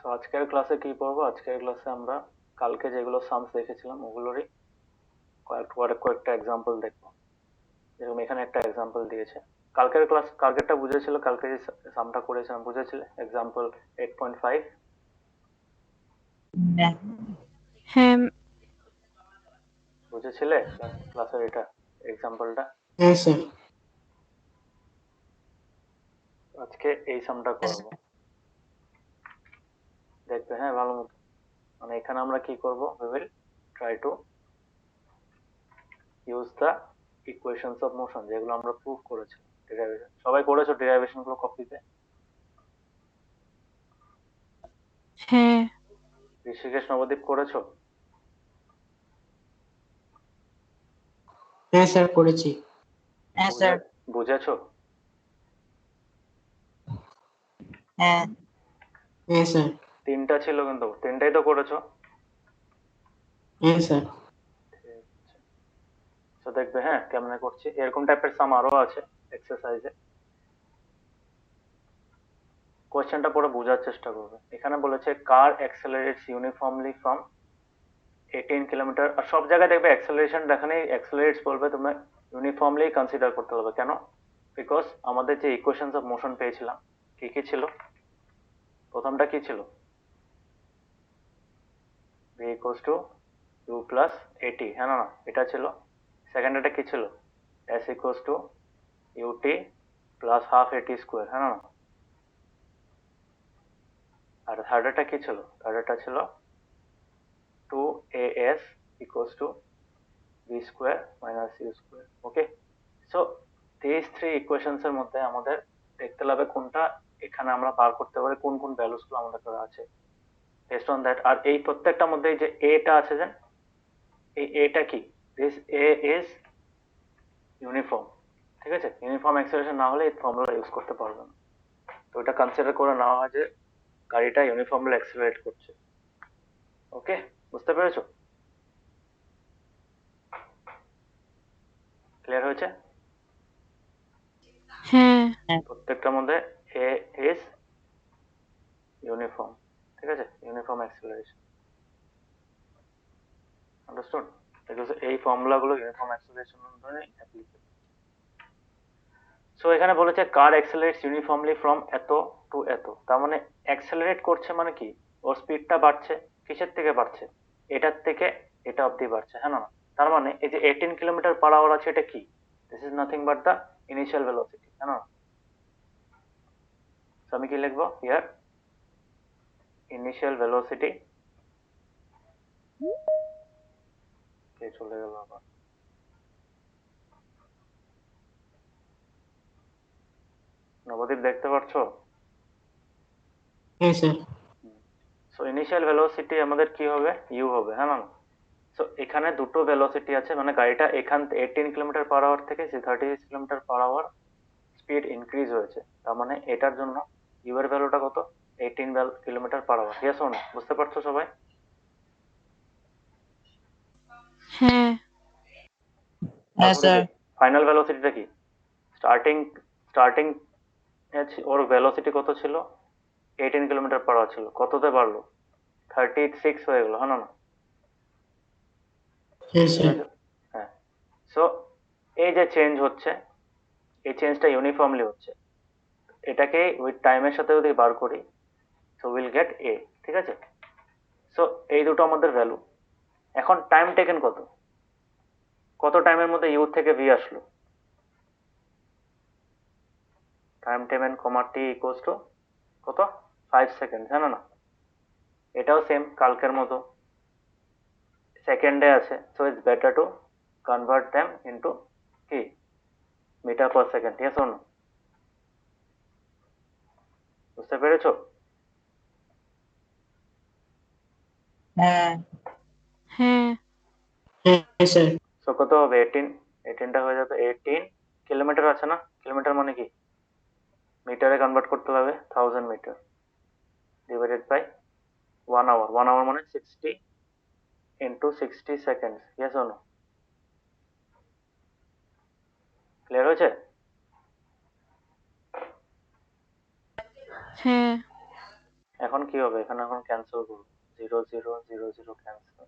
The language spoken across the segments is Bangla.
সো আজকের ক্লাসে কি পড়বো? আজকের ক্লাসে আমরা কালকে যেগুলো সামস দেখেছিলাম ওগুলোরই কয়েকটা এক্সাম্পল দেখবো। যেরকম এখানে একটা এক্সাম্পল দিয়েছে। কালকেরটা বুঝেছিল, কালকে যে সামটা করেছিলাম বুঝেছিলে? এক্সাম্পল 8.5 হ্যাঁ হ্যাঁ বুঝেছিলে ক্লাসের এটা এক্সাম্পলটা? হ্যাঁ স্যার আজকে এই সামটা করব, দেখবে হ্যাঁ ভালো মতো। মানে এখানে আমরা কি করব, we will try to use the equations of motion যেগুলো আমরা প্রুভ করেছিলাম। ডেরিভেশন সবাই করেছো? ডেরিভেশন গুলো কপিতে? হ্যাঁ ঋষিকেশ, নবদ্বীপ করেছো? হ্যাঁ স্যার করেছি। হ্যাঁ স্যার বুঝেছো? হ্যাঁ হ্যাঁ স্যার তিনটা ছিল কিন্তু তিনটাই তো করেছো। হ্যাঁ স্যার তো দেখবে হ্যাঁ কেমনে করছি। এরকম টাইপের সাম আরো আছে এক্সারসাইজে। কোয়েশ্চেনটা পরে বোঝার চেষ্টা করবে। এখানে বলেছে কার অ্যাক্সেলারেটস ইউনিফর্মলি ফ্রম 18 কিলোমিটার। আর সব জায়গায় দেখবে অ্যাক্সেলারেশন দেখানেই অ্যাক্সেলারেটস বলবে, তোমরা ইউনিফর্মলি কনসিডার করতে হবে। কেন? বিকজ আমাদের যে ইকুয়েশনস অফ মোশন পেয়েছিলাম কি কি ছিল? প্রথমটা কি ছিল? v equals two u plus at, হ্যাঁ না? এটা ছিল। সেকেন্ড এটা কি ছিল? s equals to ut plus half at square, হ্যাঁ না? আর থার্ড এটা কি ছিল? থার্ড এটা ছিল 2as equals to b square minus u square. Okay, so these three equations এর মধ্যে আমাদের দেখতে হবে কোনটা এখানে আমরা বার করতে পারি, কোন কোন ভ্যালুস গুলো আমাদের কাছে আছে বেসড অন দ্যাট। আর এই প্রত্যেকটার মধ্যে যে এটা আছে, যে এই এটা কি, দিস এ ইজ ইউনিফর্ম। ঠিক আছে, ইউনিফর্ম অ্যাক্সেলারেশন না হলে এই ফর্মুলা ইউজ করতে পারবে না। তো এটা কনসিডার করে নেওয়া হয় যে গাড়িটা ইউনিফর্মলি অ্যাক্সেলারেট করছে। ওকে, বুঝতে পেরেছো? ক্লিয়ার হয়েছে? হ্যাঁ প্রত্যেকটার মধ্যে এ ইজ ইউনিফর্ম। ঠিক আছে, ইউনিফর্ম অ্যাক্সেলারেশন। আন্ডারস্টুড? এই ফর্মুলা গুলো ইউনিফর্ম অ্যাক্সেলারেশন জন্য অ্যাপ্লিকেবল। সো এখানে বলেছে কার অ্যাক্সেলারেটস ইউনিফর্মলি ফ্রম এত টু এত। তার মানে অ্যাক্সেলারেট করছে মানে কি, ওর স্পিডটা বাড়ছে। কিসের থেকে বাড়ছে? এটার থেকে এটা অবধি বাড়ছে, হ্যাঁ না? তার মানে এই যে 18 কিলোমিটার পার আওয়ার আছে, এটা কি? This is nothing but the initial velocity, হ্যাঁ না? তো আমি কি লিখবো হিয়ার? Initial velocity. কে চলে গেল আবার? নবদ্বীপ দেখতে পাচ্ছ? হ্যাঁ স্যার সো ইনিশিয়াল ভেলোসিটি আমাদের কি হবে? ইউ হবে, হ্যাঁ না? সো এখানে দুটো ভেলোসিটি আছে, মানে গাড়িটা এখান 18 কিলোমিটার পার আওয়ার থেকে 36 kilometre per hour speed increase হয়েছে। তার মানে এটার জন্য ইউ এর ভ্যালুটা কত? 18 kilometre per hour. Yes or no? বুঝতে পারছো সবাই? হ্যাঁ হ্যাঁ তারপরে স্যার কি ফাইনাল ভেলোসিটিটা কি? স্টার্টিং স্টার্টিং ওর ভেলোসিটি কত ছিল? 18 কিলোমিটার পার আওয়ার ছিল, কততে বাড়লো? 36 হয়ে গেল, হ্যাঁ না? হ্যাঁ বুঝতে স্যার পেরেছো? হ্যাঁ। সো এই যে চেঞ্জ হচ্ছে, এই চেঞ্জটা ইউনিফর্মলি হচ্ছে। এটাকে উইথ টাইমের সাথে যদি বার করি, সো উইল গেট এ। ঠিক আছে, সো এই দুটো আমাদের ভ্যালু। এখন টাইম টেকেন কত, কত টাইমের মধ্যে ইউ থেকে ভি আসলো? Time taken comma T equals to কত? 5 সেকেন্ড, হ্যাঁ না? এটাও সেম কালকের মতো সেকেন্ডে আছে। So it's better to convert them into কি, metre per second. Yes or no? বুঝতে পেরেছো? হ্যাঁ হ্যাঁ হ্যাঁ স্যার সো কত হবে? 18, 18টা হয়ে যাবে 18 কিলোমিটার আছে না? কিলোমিটার মানে কি, মিটারে কনভার্ট করতে হবে 1000 metre divided by 1 hour. 1 hour মানে 60 into 60 second. Yes or no? Clear হয়েছে? হ্যাঁ এখন কি হবে, এখানে এখন ক্যান্সেল করবো, 0 0 0 0 ক্যান্সেল।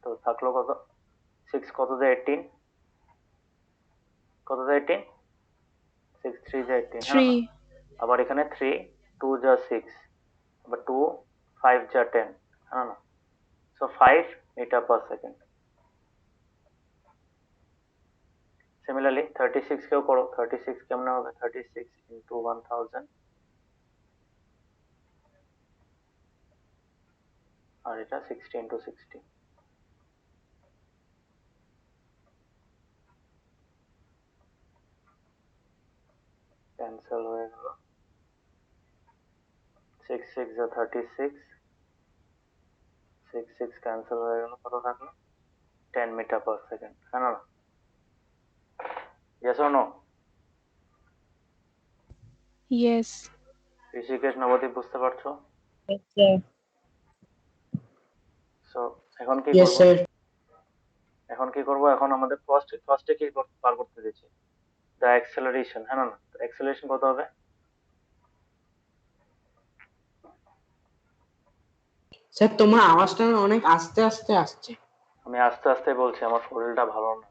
তো থাকলো কত, 6 কত যায় 18, কত যায় 18, 6 3 যায় 18, হ্যাঁ না? 3 আবার এখানে 3 2 যা 6, আবার 2 5 যা 10, হ্যাঁ না? So 5 metre per second. Similarly 36 কেও করো, 36 কেমনে হবে, 36 ইন্টু 1000, আর এটা 60 ইন্টু 60, ক্যান্সেল হয়ে গেল, 6 6 যা 36, 6 6 ক্যান্সেল হয়ে গেল, কত থাকলো 10 মিটার পার সেকেন্ড, হ্যাঁ না? Yes or no? yes Rishikesh, Nabadwip, বুঝতে পারছো? Yes, sir. সো এখন কি Yes, করব, sir. এখন কি করব, এখন আমাদের ফার্স্টে কি বার করতে দিয়েছে, দ্য অ্যাক্সেলারেশন, হ্যাঁ না? অ্যাক্সেলারেশন কত হবে? স্যার তোমার আওয়াজটা না অনেক আস্তে আস্তে আসছে। আমি আস্তে আস্তে বলছি, আমার শরীরটা ভালো না,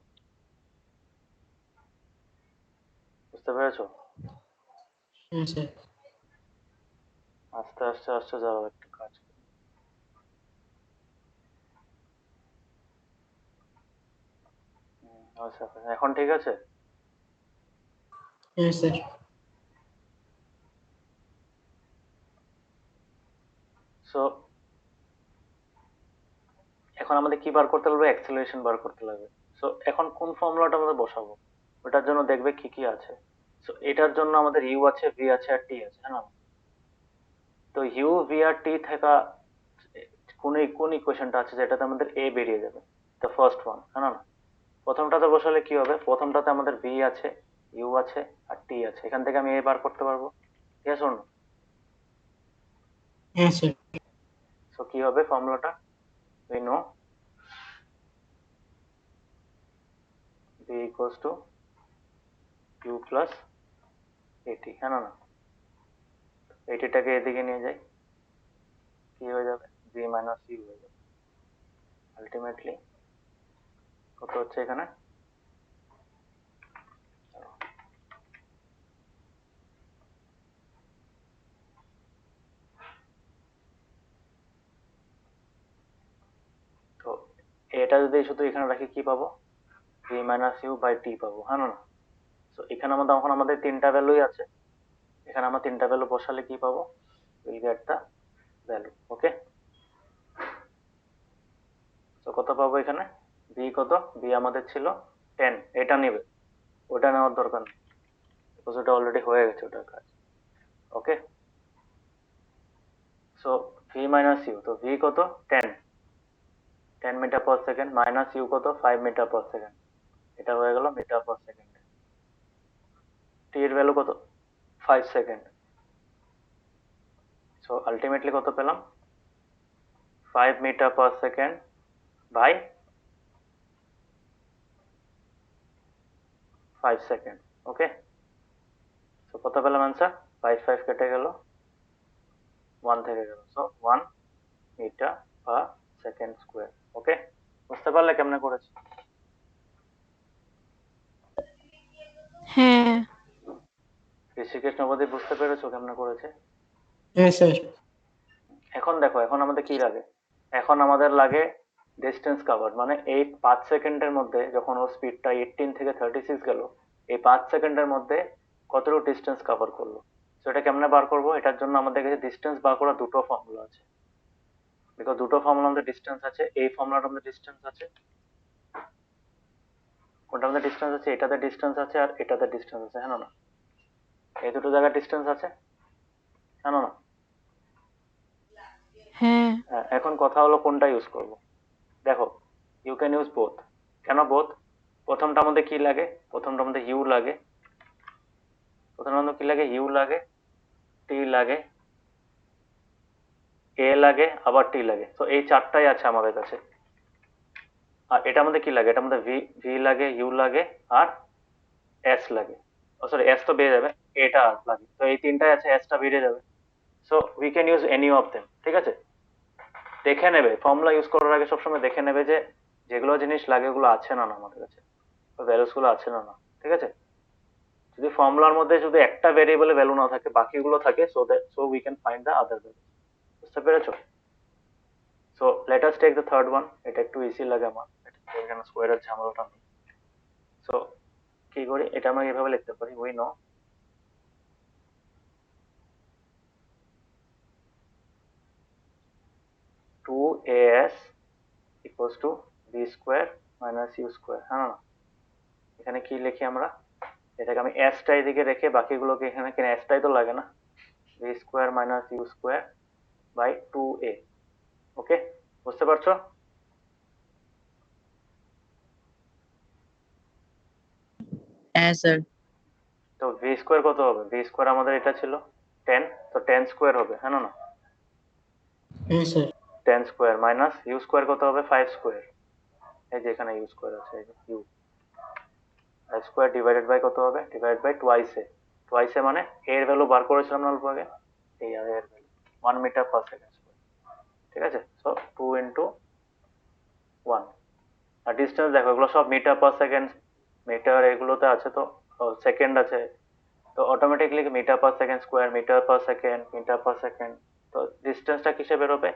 বুঝতে পেরেছো? হ্যাঁ স্যার। আস্তে আস্তে আস্তে যাও, একটু কাজ করো। আচ্ছা, এখন ঠিক আছে? হ্যাঁ স্যার। সো এখন আমাদের কি বার করতে লাগবে, অ্যাক্সেলারেশন বার করতে লাগবে। সো এখন কোন ফর্মুলাটা আমাদের বসাবো, ওটার জন্য দেখবে কি কি আছে। সো এটার জন্য আমাদের ইউ আছে, ভি আছে, আর টি আছে, হ্যাঁ না? তো ইউ ভি আর টি থাকা কোন কোন ইকুয়েশনটা আছে যেটাতে আমাদের এ বেরিয়ে যাবে, দ্য ফার্স্ট ওয়ান, হ্যাঁ না? প্রথমটাতে বসালে কি হবে, প্রথমটাতে আমাদের ভি আছে, ইউ আছে, আর টি আছে, এখান থেকে আমি এ বার করতে পারবো, ঠিক আছে? হ্যাঁ স্যার। সো কি হবে ফর্মুলাটা, we know v equals to u plus at, হ্যাঁ না? এটিটাকে এদিকে নিয়ে যাই, কি হয়ে যাবে, v minus u হয়ে যাবে। আলটিমেটলি কত হচ্ছে এখানে, তো এটা যদি শুধু এখানে রাখি কি পাবো, v minus u by t পাবো, হ্যাঁ না? তো এখানে আমাদের এখন আমাদের তিনটা ভ্যালুই আছে, এখানে আমরা তিনটা ভ্যালু বসালে কি পাবো, উইল গেট দ্য ভ্যালু, ওকে? তো কত পাবো এখানে, v কত, v আমাদের ছিল 10, এটা নেবে, ওটা নেওয়ার দরকার নেই, বিকজ ওটা অলরেডি হয়ে গেছে ওটার কাজ, okay? So v minus u, তো v কত 10, 10 metre per second, minus u কত 5 মিটার পার সেকেন্ড, এটা হয়ে গেল মিটার পার সেকেন্ড। টি এর ভ্যালু কত, 5 সেকেন্ড। সো আলটিমেটলি কত পেলাম, 5 metre per second by 5 second, okay? So কত পেলাম অ্যান্সার, 5 5 কেটে গেল, 1 থেকে গেল, so 1 metre per second square, okay? বুঝতে পারলে কেমনে করেছি? হ্যাঁ ঋষিকেশ, নবদ্বীপ, বুঝতে পেরেছো কেমনে করেছে? হ্যাঁ স্যার। এখন দেখো, এখন আমাদের কি লাগে, এখন আমাদের লাগে ডিস্টেন্স কাভার, মানে এই 5 সেকেন্ডের মধ্যে যখন ও স্পিডটা 18 থেকে 36 গেল, এই 5 সেকেন্ডের মধ্যে কতটুকু ডিস্টেন্স কভার করলো। তো এটা কেমনে বার করবো, এটার জন্য আমাদের কাছে ডিস্টেন্স বার করার দুটো ফর্মুলা আছে, বিকজ দুটো ফর্মুলা আমাদের ডিস্টেন্স আছে, এই ফর্মুলাটা আমাদের ডিস্টেন্স আছে, কোনটা আমাদের ডিস্টেন্স আছে, এটাতে ডিস্টেন্স আছে, আর এটাতে ডিস্টেন্স আছে, হ্যাঁ না? এই দুটো জায়গায় ডিস্টেন্স আছে, হ্যাঁ না? হ্যাঁ এখন কথা হলো কোনটা ইউজ করব। দেখো, ইউ ক্যান ইউজ বোথ। কেন বোথ, প্রথমটা আমাদের কি লাগে, প্রথমটা আমাদের ইউ লাগে, প্রথমটা আমাদের কি লাগে, ইউ লাগে, টি লাগে, এ লাগে, আবার টি লাগে, তো এই চারটাই আছে আমাদের কাছে। আর এটা আমাদের কি লাগে, এটা আমাদের ভি ভি লাগে, ইউ লাগে, আর এস লাগে, ও সরি এস তো বেরিয়ে যাবে, এটা লাগে, তো এই তিনটাই আছে, এস টা বেরিয়ে যাবে। So we can use any of them, ঠিক আছে, দেখে নেবে ফর্মুলা ইউজ করার আগে সবসময় দেখে নেবে যে যেগুলো জিনিস লাগে ওগুলো আছে না না আমাদের কাছে, ভ্যালুস গুলো আছে না না, ঠিক আছে। যদি ফর্মুলার মধ্যে যদি একটা ভেরিয়েবলে ভ্যালু না থাকে বাকিগুলো থাকে, so we can find the other value. বুঝতে পেরেছো? So let us take the third one, এটা একটু ইজি লাগে আমার, এখানে স্কোয়ারের ঝামেলাটা নেই। সো কি করি, এটা আমরা এভাবে লিখতে পারি, we know 2as equals to b square minus u square, হ্যাঁ না? এখানে কি লিখি আমরা, এটাকে আমি s টা এদিকে রেখে বাকিগুলোকে এখানে, কেন s টাই তো লাগে না, b square minus u square by 2a। ওকে, বুঝতে পারছো? হ্যাঁ স্যার। তো v স্কোয়ার কত হবে, v স্কোয়ার আমাদের এটা ছিল 10, তো 10 স্কোয়ার হবে, হ্যাঁ না? হ্যাঁ sir. 10 square minus u square কত হবে, 5 স্কোয়ার, এই যে এখানে ইউ স্কোয়ার আছে, এই যে ইউ, 5 স্কোয়ার ডিভাইডেড বাই কত হবে, ডিভাইড বাই টুয়াইসে, টুয়াইসে মানে এর ভ্যালু বার করেছিলাম না অল্প আগে, এই আর এর value 1 metre per second square, ঠিক আছে। সো 2 ইন্টু 1, আর ডিস্টেন্স দেখো এগুলো সব মিটার পার সেকেন্ড, মিটার এগুলোতে আছে তো, সেকেন্ড আছে, তো automatically metre per second square, metre per second, metre per second, তো ডিস্টেন্সটা কিসে বেরোবে,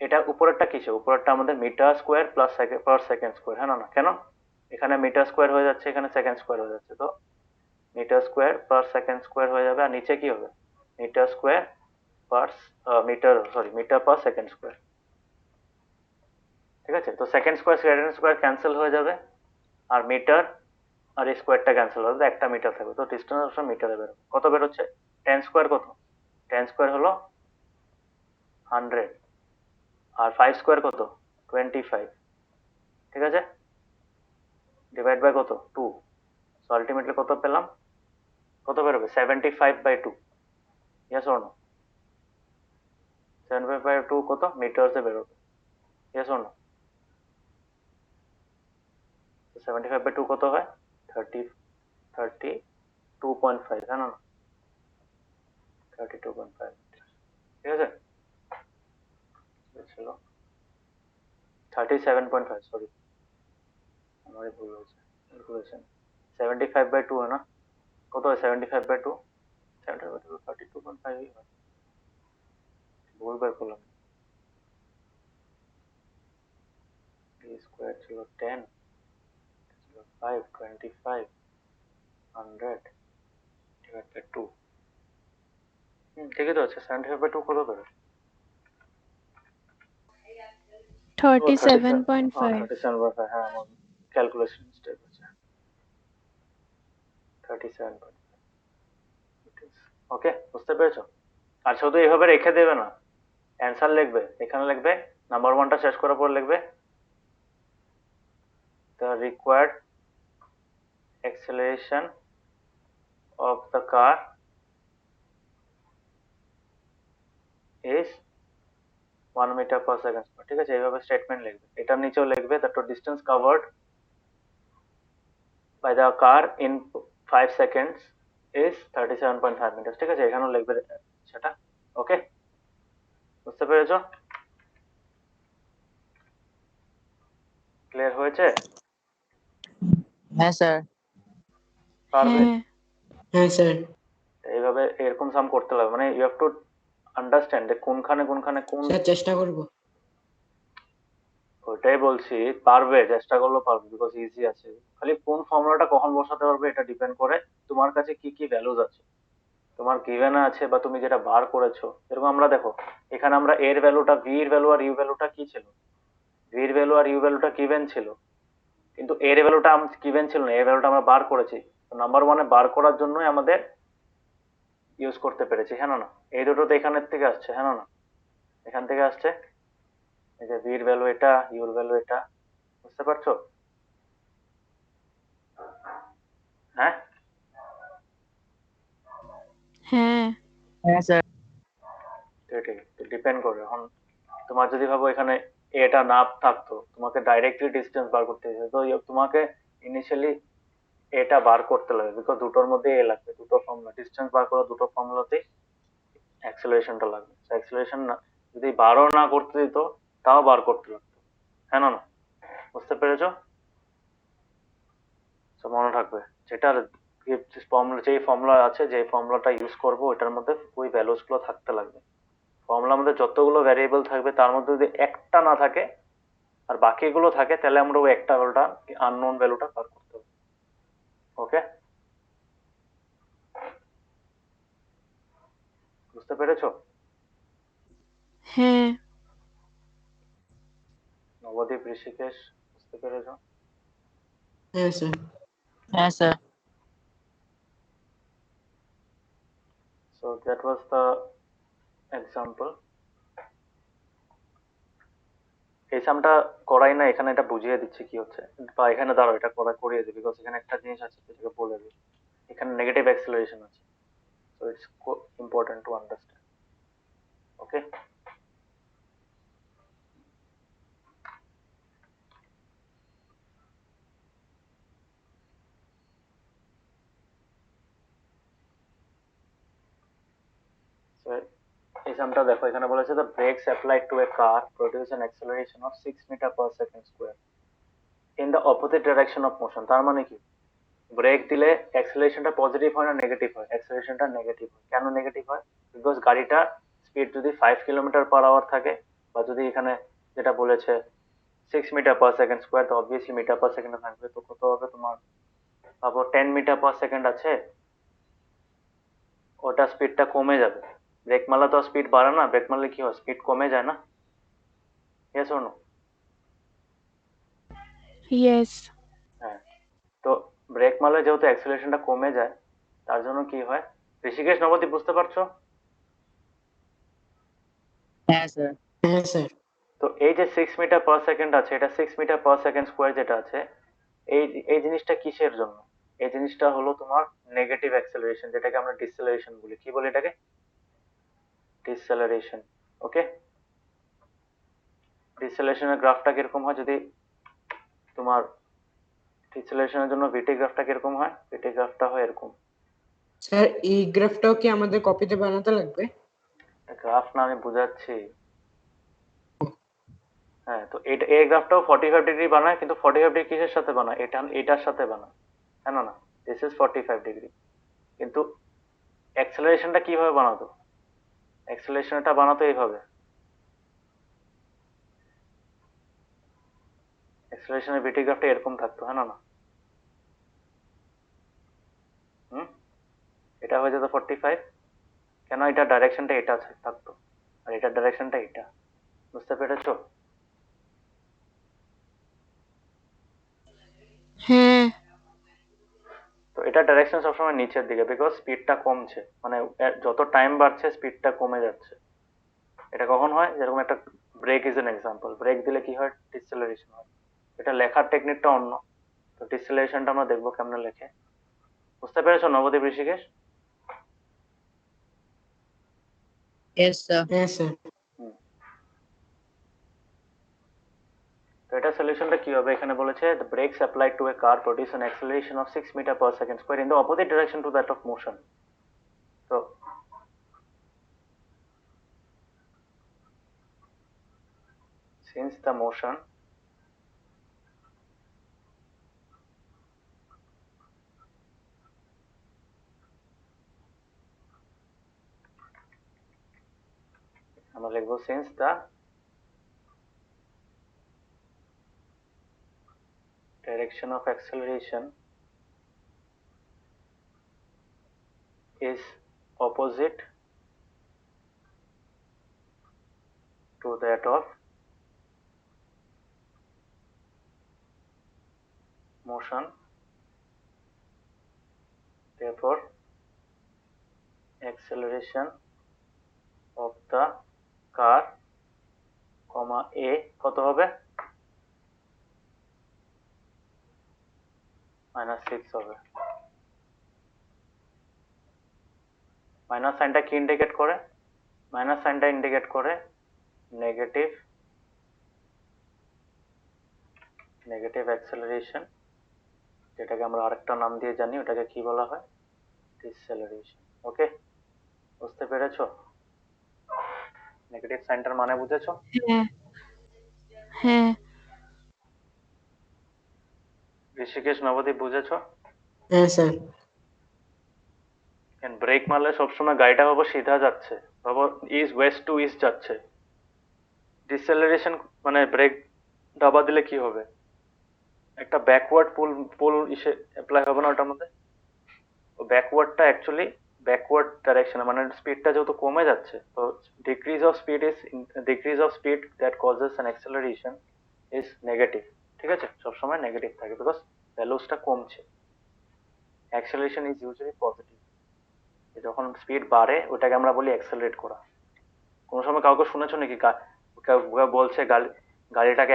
এটা উপরেরটা কিসে, উপরেরটা আমাদের metre square plus per second square, হ্যাঁ না? কেন এখানে মিটার স্কোয়ার হয়ে যাচ্ছে, এখানে সেকেন্ড স্কোয়ার হয়ে যাচ্ছে, তো metre square per second square হয়ে যাবে, আর নিচে কি হবে, metre square per metre per second square, ঠিক আছে। তো second square second square cancel হয়ে যাবে, আর মিটার আর এই স্কোয়ারটা ক্যান্সেল হয়ে যাবে, একটা মিটার থাকবে, তো ডিস্টেন্স অপশন মিটারে বেরোবে, কত বেরোচ্ছে, 10 স্কোয়ার কত, 10 স্কোয়ার হলো 100, আর 5 স্কোয়ার কত, 25, ঠিক আছে, ডিভাইড বাই কত, 2, সো আলটিমেটলি কত পেলাম, কত বেরোবে, 75/2, ইয়েস অর নো, 75/2 কত মিটারসে বেরোবে, ইয়েস অর নো? 75/2 কত হয়, 32.5, হ্যাঁ না? 32.5, ঠিক আছে, ছিল 37.5, সরি আমারই ভুল হয়েছে, ক্যালকুলেশন 75/2 হয় না, কত হয় 75/2, 75/2 32.5 হয়, ভুল বের করলাম, বি স্কোয়ার ছিল 10, ছিল 5, 25, 100 ডিভাইড বাই 2, ঠিকই তো আছে, 75/2 কত বেরোয়, 37.5. 37.5, হ্যাঁ আমার ক্যালকুলেশন মিস্টেক হচ্ছে, 37.5, ওকে, বুঝতে পেরেছো? আর শুধু এইভাবে রেখে দেবে না, অ্যান্সার লিখবে, এখানে লিখবে নাম্বার ওয়ানটা শেষ করার পর লিখবে the required acceleration of the car is 1 meter per second square, ঠিক আছে, এইভাবে স্টেটমেন্ট লিখবে, এটার নিচেও লিখবে the total distance covered by the car in 5 seconds is 37.5 meters, ঠিক আছে, এখানেও লিখবে সেটা, ওকে, বুঝতে পেরেছো? ক্লিয়ার হয়েছে? হ্যাঁ স্যার। পারবে? হ্যাঁ হ্যাঁ স্যার। এইভাবে এরকম সাম করতে লাগবে, মানে ইউ হ্যাভ টু আন্ডারস্ট্যান্ড যে কোনখানে কোনখানে কোন, স্যার চেষ্টা করব। ওইটাই বলছি, পারবে, চেষ্টা করলেও পারবে, বিকজ ইজি আছে, খালি কোন ফর্মুলাটা কখন বসাতে পারবে এটা ডিপেন্ড করে তোমার কাছে কি কি ভ্যালুজ আছে, তোমার গিভেন আছে বা তুমি যেটা বার করেছো, এরকম আমরা দেখো এখানে আমরা এর ভ্যালুটা, ভি এর ভ্যালু আর ইউ ভ্যালুটা কি ছিল, ভি এর ভ্যালু আর ইউ ভ্যালুটা গিভেন ছিল, কিন্তু এর ভ্যালুটা গিভেন ছিল না, এর ভ্যালুটা আমরা বার করেছি, তো নাম্বার ওয়ানে বার করার জন্যই আমাদের ইউজ করতে পেরেছি, হ্যাঁ না? এই দুটো তো এখানের থেকে আসছে, হ্যাঁ না? এখান থেকে আসছে, এই যে ভি এর ভ্যালু এটা, ইউর ভ্যালু এটা, বুঝতে পারছো? হ্যাঁ, হ্যাঁ হ্যাঁ স্যার। সেটাই ডিপেন্ড করে, এখন তোমার যদি ভাবো এখানে এটা না থাকতো, তোমাকে ডাইরেক্টলি ডিস্টেন্স বার করতে হতো, তো তোমাকে ইনিশিয়ালি এটা বার করতে লাগবে, বিকজ দুটোর মধ্যে এ লাগবে, দুটো ফর্মুলা ডিস্টেন্স বার করা, দুটো ফর্মুলাতেই অ্যাক্সেলারেশনটা লাগবে, অ্যাক্সেলারেশন না যদি বারও না করতে দিত তাও বার করতে লাগতো, হ্যাঁ না? বুঝতে পেরেছো? তো মনে থাকবে যেটার যেই ফর্মুলা আছে, যে ফর্মুলাটা ইউজ করবো ওইটার মধ্যে ওই ভ্যালুস গুলো থাকতে লাগবে। ফর্মুলার মধ্যে যতগুলো ভ্যারিয়েবল থাকবে তার মধ্যে যদি একটা না থাকে আর বাকিগুলো থাকে তাহলে আমরা ওই একটা ভ্যালুটা আননোন ভ্যালুটা বার করতে হবে। ওকে, বুঝতে পেরেছো? হ্যাঁ। নবদ্বীপ, ঋষিকেশ, বুঝতে পেরেছো? হ্যাঁ স্যার। হ্যাঁ sir. So that was the example. এই সামটা করাই না, এখানে এটা বুঝিয়ে দিচ্ছি কি হচ্ছে, বা এখানে দাঁড়াও এটা করিয়ে দিই, বিকজ এখানে একটা জিনিস আছে যেটাকে বলে দিই। এখানে নেগেটিভ অ্যাক্সেলারেশন আছে, so it's important to understand. Okay, so এই সামটা দেখো, এখানে বলেছে the brakes applied to a car produce an acceleration of 6 meter per second square in the opposite direction of motion। তার মানে কি, ব্রেক দিলে অ্যাক্সেলারেশনটা পজিটিভ হয় না নেগেটিভ হয়? অ্যাক্সেলারেশনটা নেগেটিভ হয়। কেন নেগেটিভ হয়? বিকজ গাড়িটা স্পিড যদি 5 কিলোমিটার পার আওয়ার থাকে, বা যদি এখানে যেটা বলেছে 6 মিটার পার সেকেন্ড স্কোয়ার, তো অবভিয়াসলি মিটার পার সেকেন্ডে থাকবে, তো কত হবে তোমার, ভাবো 10 মিটার পার সেকেন্ড আছে, ওটা স্পিডটা কমে যাবে। ব্রেক মারলে তো স্পিড বাড়ে না, ব্রেক মারলে কি হয়, স্পিড কমে যায় না? Yes or no? ইয়েস। হ্যাঁ, তো ব্রেক মারলে যেহেতু অ্যাক্সেলারেশনটা কমে যায়, তার জন্য কি হয়, ঋষিকেশ, নবদ্বীপ, বুঝতে পারছো? হ্যাঁ স্যার। হ্যাঁ স্যার। তো এই যে 6 মিটার পার সেকেন্ড আছে, এটা 6 মিটার পার সেকেন্ড স্কোয়ার যেটা আছে, এই এই জিনিসটা কিসের জন্য? এই জিনিসটা হলো তোমার নেগেটিভ অ্যাক্সেলারেশন, যেটাকে আমরা ডিসেলারেশন বলি। কি বলি এটাকে? ডিসেলারেশন। ওকে, ডিসেলারেশনের গ্রাফটা কিরকম হয়, যদি তোমার ডিসেলারেশনের জন্য ভিটি গ্রাফটা কিরকম হয়? ভিটি গ্রাফটা হয় এরকম। স্যার এই গ্রাফটাও কি আমাদের কপিতে বানাতে লাগবে? গ্রাফ না, আমি বুঝাচ্ছি। হ্যাঁ, তো এটা এই গ্রাফটাও 45 ডিগ্রি বানায়, কিন্তু 45 ডিগ্রি কিসের সাথে বানায়, এটার সাথে বানায়, হ্যাঁ না? This is 45 degree. কিন্তু অ্যাক্সেলারেশনটা কিভাবে বানাতো? অ্যাক্সেলারেশনটা বানাতো এইভাবে, অ্যাক্সেলারেশনের ভিটি গ্রাফটা এরকম থাকতো, হ্যাঁ না? হুম, এটা হয়ে যেত 45। কেন? এটার ডাইরেকশনটা এটা থাকতো, আর এটার ডাইরেকশনটা এটা। বুঝতে পেরেছো? হ্যাঁ। তো এটার ডাইরেকশন সবসময় নিচের দিকে, বিকজ স্পিডটা কমছে, মানে যত টাইম বাড়ছে স্পিডটা কমে যাচ্ছে। এটা কখন হয়? যেরকম একটা brake is an example, brake দিলে কি হয়, ডিসেলারেশন হয়। এটা লেখার টেকনিকটা অন্য, তো ডিসেলারেশনটা আমরা দেখবো কেমনে লেখে। বুঝতে পেরেছো নবদ্বীপ, ঋষিকেশ? Yes sir. হ্যাঁ স্যার। হুম, তো এটা সলিউশনটা কি হবে, এখানে বলেছে the brakes applied to a car produce an acceleration of 6 meter per second square in the opposite direction to that of motion। তো since the motion আমরা লিখবো since the direction of acceleration is opposite to that of motion, therefore acceleration of the car, a কত হবে, -6 হবে। মাইনাস সাইনটা কি ইন্ডিকেট করে? মাইনাস সাইনটা ইন্ডিকেট করে নেগেটিভ নেগেটিভ অ্যাক্সেলারেশন, যেটাকে আমরা আরেকটা নাম দিয়ে জানি, ওটাকে কি বলা হয়, ডিসেলারেশন। ওকে, বুঝতে পেরেছো? নেগেটিভ সাইনটার মানে বুঝেছো? হ্যাঁ হ্যাঁ ঋষিকেশ, নবদ্বীপ বুঝেছো? হ্যাঁ স্যার। ব্রেক মারলে সবসময় গাড়িটা ভাবো সিধা যাচ্ছে, ভাবো ওয়েস্ট টু ইস্ট যাচ্ছে। ডিসেলারেশন মানে ব্রেক দাবা দিলে কি হবে? একটা ব্যাকওয়ার্ড পুল পুল ইসে অ্যাপ্লাই হবে না ওটার মধ্যে? ব্যাকওয়ার্ডটা অ্যাকচুয়ালি ব্যাকওয়ার্ড ডাইরেকশনে, মানে স্পিডটা যেহেতু কমে যাচ্ছে, তো decrease of speed that causes an acceleration is negative. ঠিক আছে, সবসময় নেগেটিভ থাকে বিকজ ভ্যালুসটা কমছে। Acceleration is usually positive. যখন স্পিড বাড়ে ওটাকে আমরা বলি অ্যাক্সেলারেট করা। কোনো সময় কাউকে শুনেছো নাকি কেউ বলছে গাড়িটাকে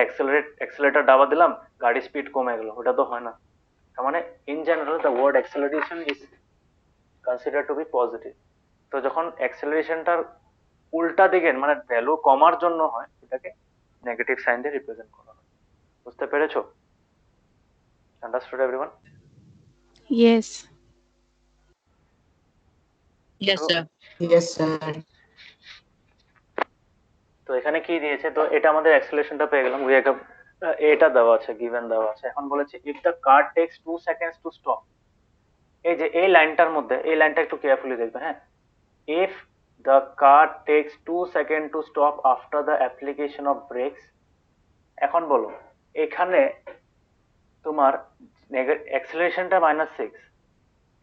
অ্যাক্সেলারেটর দাবা দিলাম, গাড়ির স্পিড কমে গেল? ওটা তো হয় না। তার মানে in general the word acceleration is consider to be positive. তো যখন অ্যাক্সেলারেশনটার উল্টা দিকে মানে ভ্যালু কমার জন্য হয়, এটাকে নেগেটিভ সাইন দিয়ে রিপ্রেজেন্ট করা হয়। বুঝতে পেরেছো? Understood everyone? ইয়েস Yes, তো sir. Yes sir. তো এখানে কি দিয়েছে, তো এটা আমাদের অ্যাক্সেলারেশনটা পেয়ে গেলাম। এটা দেওয়া আছে, গিভেন দেওয়া আছে। এখন বলেছে if the car takes 2 seconds to stop. এই যে এই লাইনটার মধ্যে, এই লাইনটা একটু কেয়ারফুলি দেখবে, হ্যাঁ। If the car takes 2 second to stop after the application of brakes. এখন বলো, এখানে তোমার অ্যাক্সেলারেশনটা -6,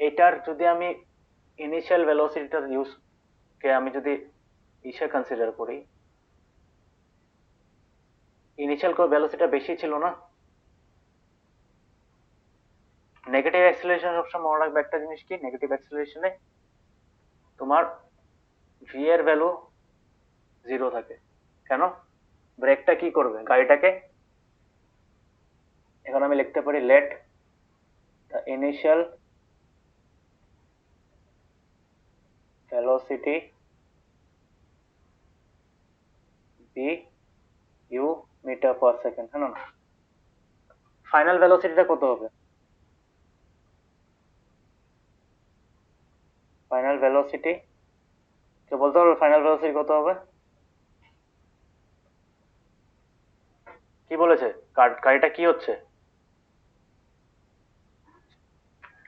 এটার যদি আমি ইনিশিয়াল ভেলোসিটিটা ইউজ কে আমি যদি ইসে কনসিডার করি, ইনিশিয়াল ভেলোসিটিটা বেশি ছিল না? নেগেটিভ অ্যাক্সেলারেশন সবসময় মনে রাখবে একটা জিনিস, কি নেগেটিভ অ্যাক্সেলারেশনে তোমার ভি এর ভ্যালু 0 থাকে। কেন? ব্রেকটা কি করবে, গাড়িটাকে, এখন আমি লিখতে পারি let the initial velocity be u metre per second. হ্যাঁ না? ফাইনাল ভেলোসিটিটা কত হবে? ফাইনাল ভেলোসিটি কে বলতে পারবে? ফাইনাল ভেলোসিটি কত হবে? কি বলেছে? গাড়িটা কি হচ্ছে?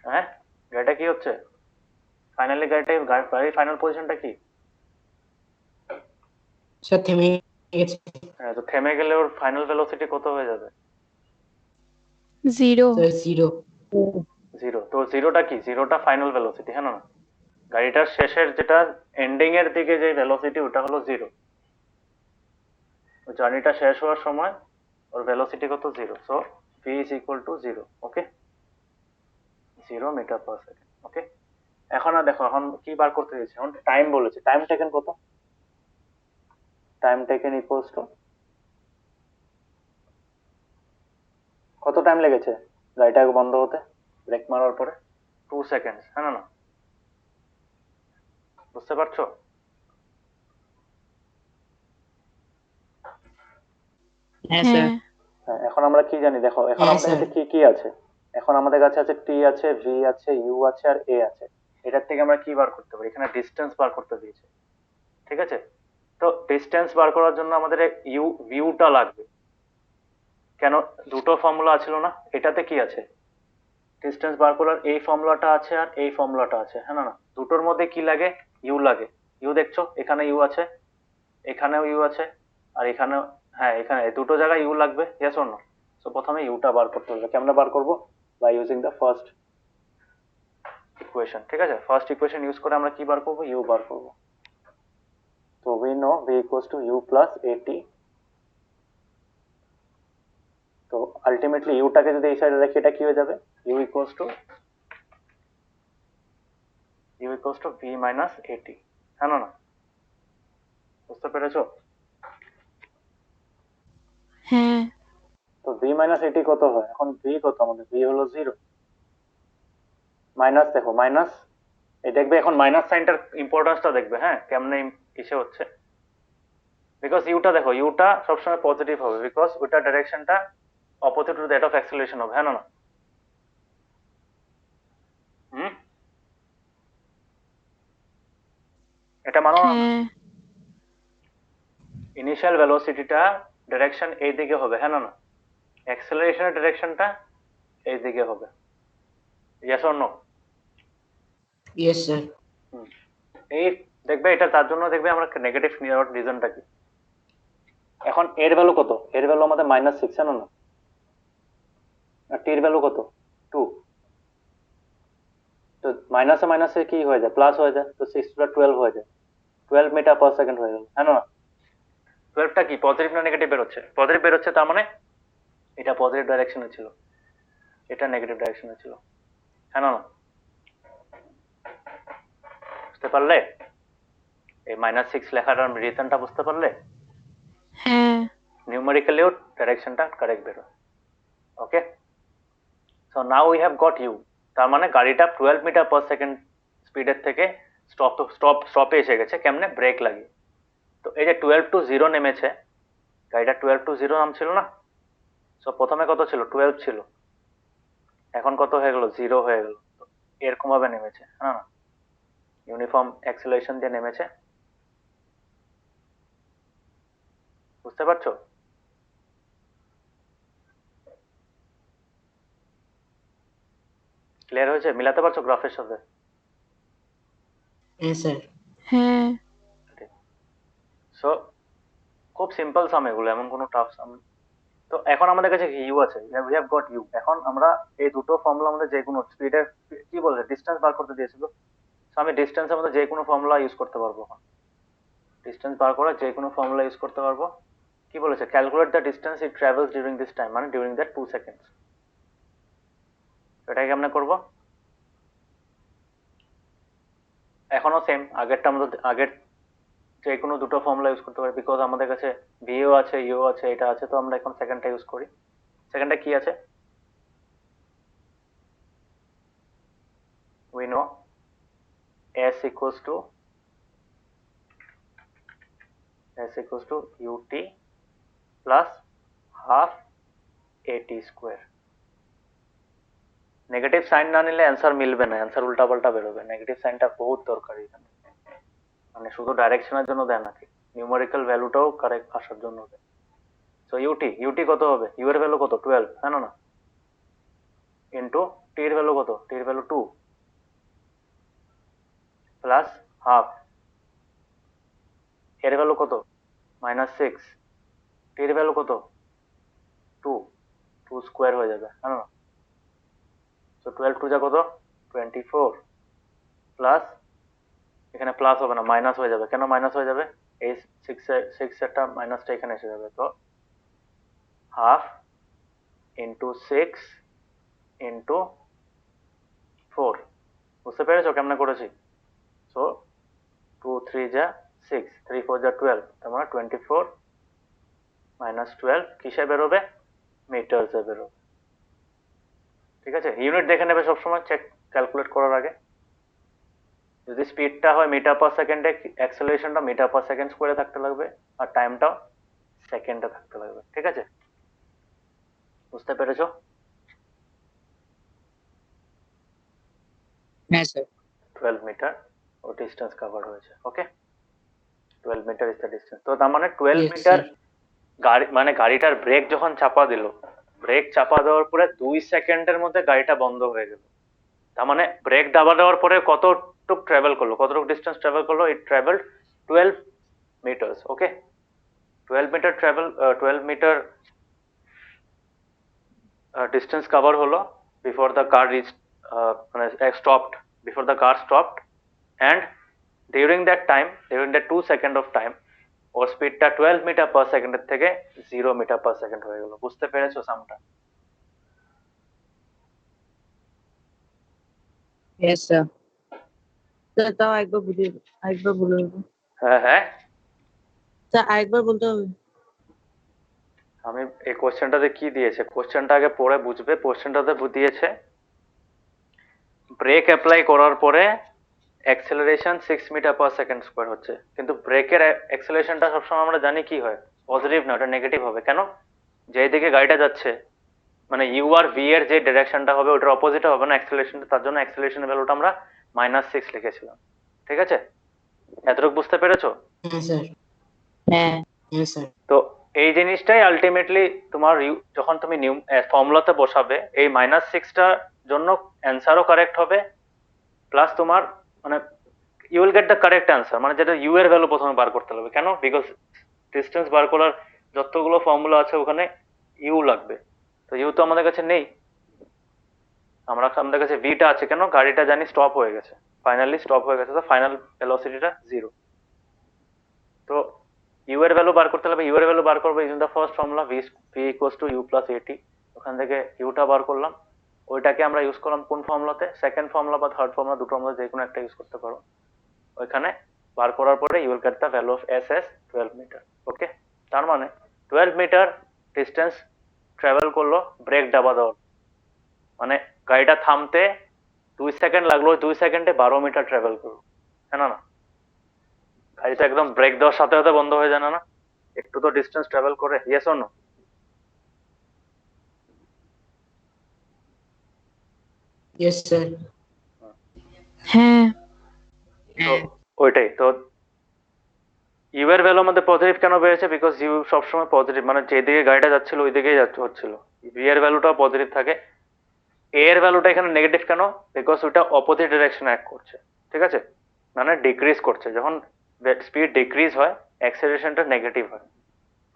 হ্যাঁ, গাড়িটা কি হচ্ছে ফাইনালি? গাড়ির ফাইনাল পজিশনটা কি? স্যার থেমে গেছে। হ্যাঁ, তো থেমে গেলে ওর ফাইনাল ভেলোসিটি কত হয়ে যাবে? 0 স্যার 0। 0। তো জিরোটা কি? জিরোটা ফাইনাল ভেলোসিটি, হ্যাঁ না? গাড়িটার শেষের যেটা এন্ডিং এর দিকে যে ভেলোসিটি, ওটা হলো 0। জার্নিটা শেষ হওয়ার সময় ওর ভেলোসিটি কত? 0। So v is equal to 0। Okay, 0 metre per second. Okay, এখন আর দেখো, এখন কি বার করতে দিয়েছে? এখন টাইম বলেছে। টাইম টেকেন কত? টাইম টেকেন ইকুয়ালস টু কত টাইম লেগেছে গাড়িটা বন্ধ হতে, ব্রেক মারার পরে? 2 সেকেন্ডস, হ্যাঁ না? বুঝতে পারছো? Yes, হ্যাঁ sir. হ্যাঁ, এখন আমরা কি জানি দেখো, এখন হ্যাঁ আমাদের স্যার। কাছে কি কি আছে? এখন আমাদের কাছে আছে টি আছে, ভি আছে, ইউ আছে, আর এ আছে। এটার থেকে আমরা কি বার করতে পারি? এখানে ডিস্টেন্স বার করতে দিয়েছে। ঠিক আছে, তো ডিস্টেন্স বার করার জন্য আমাদের ভিউটা লাগবে। কেন? দুটো ফর্মুলা ছিল না? এটাতে কি আছে? ডিস্টেন্স বার করার এই ফর্মুলাটা আছে আর এই ফর্মুলাটা আছে, হ্যাঁ না? দুটোর মধ্যে কি লাগে? ইউ লাগে। ইউ দেখছো, এখানে ইউ আছে, এখানেও ইউ আছে, আর এখানেও। হ্যাঁ, এখানে দুটো জায়গায় ইউ লাগবে, ইয়েস অর নো? সো প্রথমে ইউটা বার করতে হবে। কেমনে বার করবো? By using the first equation. ঠিক আছে, ফার্স্ট ইকুয়েশন ইউজ করে আমরা কি বার করবো? ইউ বার করবো। তো we know v equals to u plus at. তো আলটিমেটলি ইউটাকে যদি এই সাইডে রাখি, এটা কি হয়ে যাবে? U equals to v minus at, হ্যাঁ না? বুঝতে পেরেছো? হ্যাঁ তো ভি মাইনাস এটি কত হয়? এখন ভি কত আমাদের? ভি হলো 0। মাইনাস দেখো, মাইনাস এই দেখবে, এখন মাইনাস সাইনটার ইম্পর্টেন্সটা দেখবে, হ্যাঁ, কেমনে কিসে হচ্ছে। বিকজ ইউটা দেখো, ইউটা সবসময় পজিটিভ হবে বিকজ ওইটা ডাইরেকশনটা opposite to that of acceleration হবে, হ্যাঁ না? হুম, এটা মানো না? হ্যাঁ ইনিশিয়াল ভেলোসিটিটা ডাইরেকশন এই দিকে হবে, হ্যাঁ না? অ্যাক্সেলারেশনের ডাইরেকশনটা এই দিকে হবে, yes or no? Yes sir. এই দেখবে এটা তার জন্য দেখবে আমরা নেগেটিভ নেওয়ার রিজনটা কি। এখন এর ভ্যালু কত? এর ভ্যালু আমাদের -6, জানো না? আর টির ভ্যালু কত? 2। তো মাইনাসে মাইনাসে কি হয়ে যায়? প্লাস হয়ে যায়, তো 6 + 12 হয়ে যায়, 12 মিটার পার সেকেন্ড হয়ে গেল, হ্যাঁ না? 12টা কি পজিটিভ না নেগেটিভ বেরোচ্ছে? পজিটিভ বেরোচ্ছে, তার মানে এটা পজিটিভ ডাইরেকশনে ছিল, এটা নেগেটিভ ডাইরেকশনে ছিল, হ্যাঁ না? বুঝতে পারলে এই -6 লেখাটার রিজনটা? বুঝতে পারলে? হ্যাঁ। নিউমেরিক্যালিও ডাইরেকশনটা কারেক্ট বেরো। Okay, so now we have got u. তার মানে গাড়িটা 12 মিটার পার সেকেন্ড স্পিডের থেকে স্টপে এসে গেছে, কেমনে? ব্রেক লাগিয়ে। তো এই যে 12 to 0 নেমেছে, গাড়িটা 12 to 0 নামছিল না? সো প্রথমে কত ছিল? 12 ছিল, এখন কত হয়ে গেল? 0 হয়ে গেল। তো এরকম ভাবে নেমেছে, হ্যাঁ না? ইউনিফর্ম অ্যাক্সেলারেশন দিয়ে নেমেছে, বুঝতে পারছো? ক্লিয়ার হয়েছে? মিলাতে পারছো গ্রাফের সাথে? হ্যাঁ স্যার। হ্যাঁ। সো খুব সিম্পল সাম এগুলো, এমন কোনো টাফ সাম। তো এখন আমাদের কাছে ইউ আছে, উই হ্যাভ গট ইউ। এখন আমরা এই দুটো ফর্মুলা আমাদের যে কোনো স্পিডের কি বলছে ডিস্টেন্স বার করতে দিয়েছিল, তো আমি ডিস্টেন্সের মধ্যে যে কোনো ফর্মুলা ইউজ করতে পারবো। এখন ডিস্টেন্স বার করা যে কোনো ফর্মুলা ইউজ করতে পারবো। কি বলেছে? Calculate the distance it travels during this time, মানে ডিউরিং দ্যাট 2 সেকেন্ডস। এটাই কেমনে করবো? এখনো সেম, আগেরটা আমাদের আগের যে কোনো দুটো ফর্মুলা ইউজ করতে পারি, বিকজ আমাদের কাছে ভিও আছে, ইউ আছে, এটা আছে। তো আমরা এখন সেকেন্ডটা ইউজ করি। সেকেন্ডটা কি আছে? we know s equals to ut plus half at square। Negative sign না নিলে অ্যান্সার মিলবে না, অ্যান্সার উল্টাপাল্টা বেরোবে। নেগেটিভ সাইনটা বহুত দরকারি এখানে, মানে শুধু ডাইরেকশনের জন্য দেয় নাকি, নিউমেরিক্যাল ভ্যালুটাও কারেক্ট আসার জন্য দেয়। সো ইউটি কত হবে? ইউ এর ভ্যালু কত? 12, হ্যাঁ না? ইন্টু টি এর ভ্যালু কত? টি এর ভ্যালু 2 প্লাস হাফ, এর ভ্যালু কত? -6, টি এর ভ্যালু কত? 2 স্কোয়ার হয়ে যাবে, হ্যাঁ না? তো 12 টু যা কত? 24 প্লাস, এখানে প্লাস হবে না, মাইনাস হয়ে যাবে। কেন মাইনাস হয়ে যাবে? এই 6 এরটা মাইনাসটা এখানে এসে যাবে। তো হাফ ইন্টু 6 ইন্টু 4। বুঝতে পেরেছো কেমনে করেছি? সো 2 3 যা 6, 3 4 যা 12, তার মানে 24 মাইনাস 12 কিসে বেরোবে? মিটারসে বেরোবে। ঠিক আছে, ইউনিট দেখে নেবে সবসময় চেক ক্যালকুলেট করার আগে। যদি স্পিডটা হয় মিটার পার সেকেন্ডে, অ্যাক্সেলারেশনটা মিটার পার সেকেন্ড স্কোয়ারে থাকতে লাগবে, আর টাইমটাও সেকেন্ডে থাকতে লাগবে। ঠিক আছে, বুঝতে পেরেছো? হ্যাঁ স্যার। 12 মিটার ও ডিস্টেন্স কভার হয়েছে। ওকে, 12 মিটার ইজ দ্য ডিস্টেন্স। তো তার মানে 12 Yes, মিটার sir. গাড়ি, মানে গাড়িটার ব্রেক যখন চাপা দিল, ব্রেক চাপা দেওয়ার পরে 2 সেকেন্ডের মধ্যে গাড়িটা বন্ধ হয়ে গেল। তার মানে ব্রেক দাবা দেওয়ার পরে কতটুক ট্রাভেল করলো, কতটুক ডিস্টেন্স ট্রাভেল করলো? It travelled 12 metres. Okay, 12 metre travel, 12 metre distance cover হলো before the car reached, মানে stopped, before the car stopped, and during that time, during that 2 second of time, ওর স্পিডটা 12 মিটার পার সেকেন্ডের থেকে 0 মিটার পার সেকেন্ড হয়ে গেল। বুঝতে পেরেছো সামটা? Yes sir. স্যার তাও আরেকবার বলে দেবো। হ্যাঁ হ্যাঁ, স্যার আরেকবার বলতে হবে। আমি এই কোশ্চেনটাতে কি দিয়েছে, কোশ্চেনটা আগে পড়ে বুঝবে। কোশ্চেনটাতে দিয়েছে ব্রেক অ্যাপ্লাই করার পরে acceleration 6 metre per second square হচ্ছে, কিন্তু ব্রেকের অ্যাক্সেলারেশনটা সবসময় আমরা জানি কি হয়, পজিটিভ না, ওটা নেগেটিভ হবে। কেন? যেই দিকে গাড়িটা যাচ্ছে, মানে ইউ আর ভি এর যে ডিরেকশনটা হবে ওটার অপোজিট হবে না অ্যাক্সেলারেশনটা, তার জন্য অ্যাক্সেলারেশনের ভ্যালুটা আমরা -6 লিখেছিলাম। ঠিক আছে, এতটুকু বুঝতে পেরেছো? হ্যাঁ স্যার। হ্যাঁ হ্যাঁ স্যার। তো এই জিনিসটাই আলটিমেটলি তোমার যখন তুমি ফর্মুলাতে বসাবে এই -6টার জন্য অ্যান্সারও কারেক্ট হবে, প্লাস তোমার মানে you will get the correct answer, মানে যেটা ইউ এর ভ্যালু প্রথমে বার করতে হবে। কেন? বিকজ ডিস্টেন্স বার করার যতগুলো ফর্মুলা আছে ওখানে ইউ লাগবে, তো ইউ তো আমাদের কাছে নেই। আমাদের কাছে ভিটা আছে, কেন? গাড়িটা জানি স্টপ হয়ে গেছে, ফাইনালি স্টপ হয়ে গেছে, তো ফাইনাল ভেলোসিটিটা 0। তো ইউ এর ভ্যালু বার করতে হবে, ইউ এর ভ্যালু বার করবো using the first formula v equals to u plus at. ওখান থেকে ইউটা বার করলাম, ওইটাকে আমরা ইউজ করলাম কোন ফর্মুলাতে? সেকেন্ড ফর্মুলা বা থার্ড ফর্মুলা, দুটোর মধ্যে যে কোনো একটা ইউজ করতে পারো। ওইখানে বার করার পরে you will get the value of s s 12 মিটার। ওকে, তার মানে 12 মিটার ডিস্টেন্স ট্রাভেল করলো ব্রেক দাবা দেওয়ার, মানে গাড়িটা থামতে 2 সেকেন্ড লাগলো, 2 সেকেন্ডে 12 মিটার ট্রাভেল করলো। হ্যাঁ না? গাড়িটা একদম ব্রেক দেওয়ার সাথে সাথে বন্ধ হয়ে যায় না? একটু তো ডিস্টেন্স ট্রাভেল করে, yes or no? Yes sir. হ্যাঁ, তো ওইটাই তো ইউ এর ভ্যালু আমাদের পজিটিভ কেন বেড়েছে? বিকজ ইউ সবসময় পজিটিভ, মানে যেদিকে গাড়িটা যাচ্ছিল ওই দিকেই হচ্ছিল। ভি এর ভ্যালুটাও পজিটিভ থাকে। এ এর ভ্যালুটা এখানে নেগেটিভ কেন? বিকজ ওটা অপোজিট ডিরেকশনে অ্যাক্ট করছে, ঠিক আছে, মানে ডিক্রিজ করছে। যখন স্পিড ডিক্রিজ হয় অ্যাক্সেলারেশনটা নেগেটিভ হয়।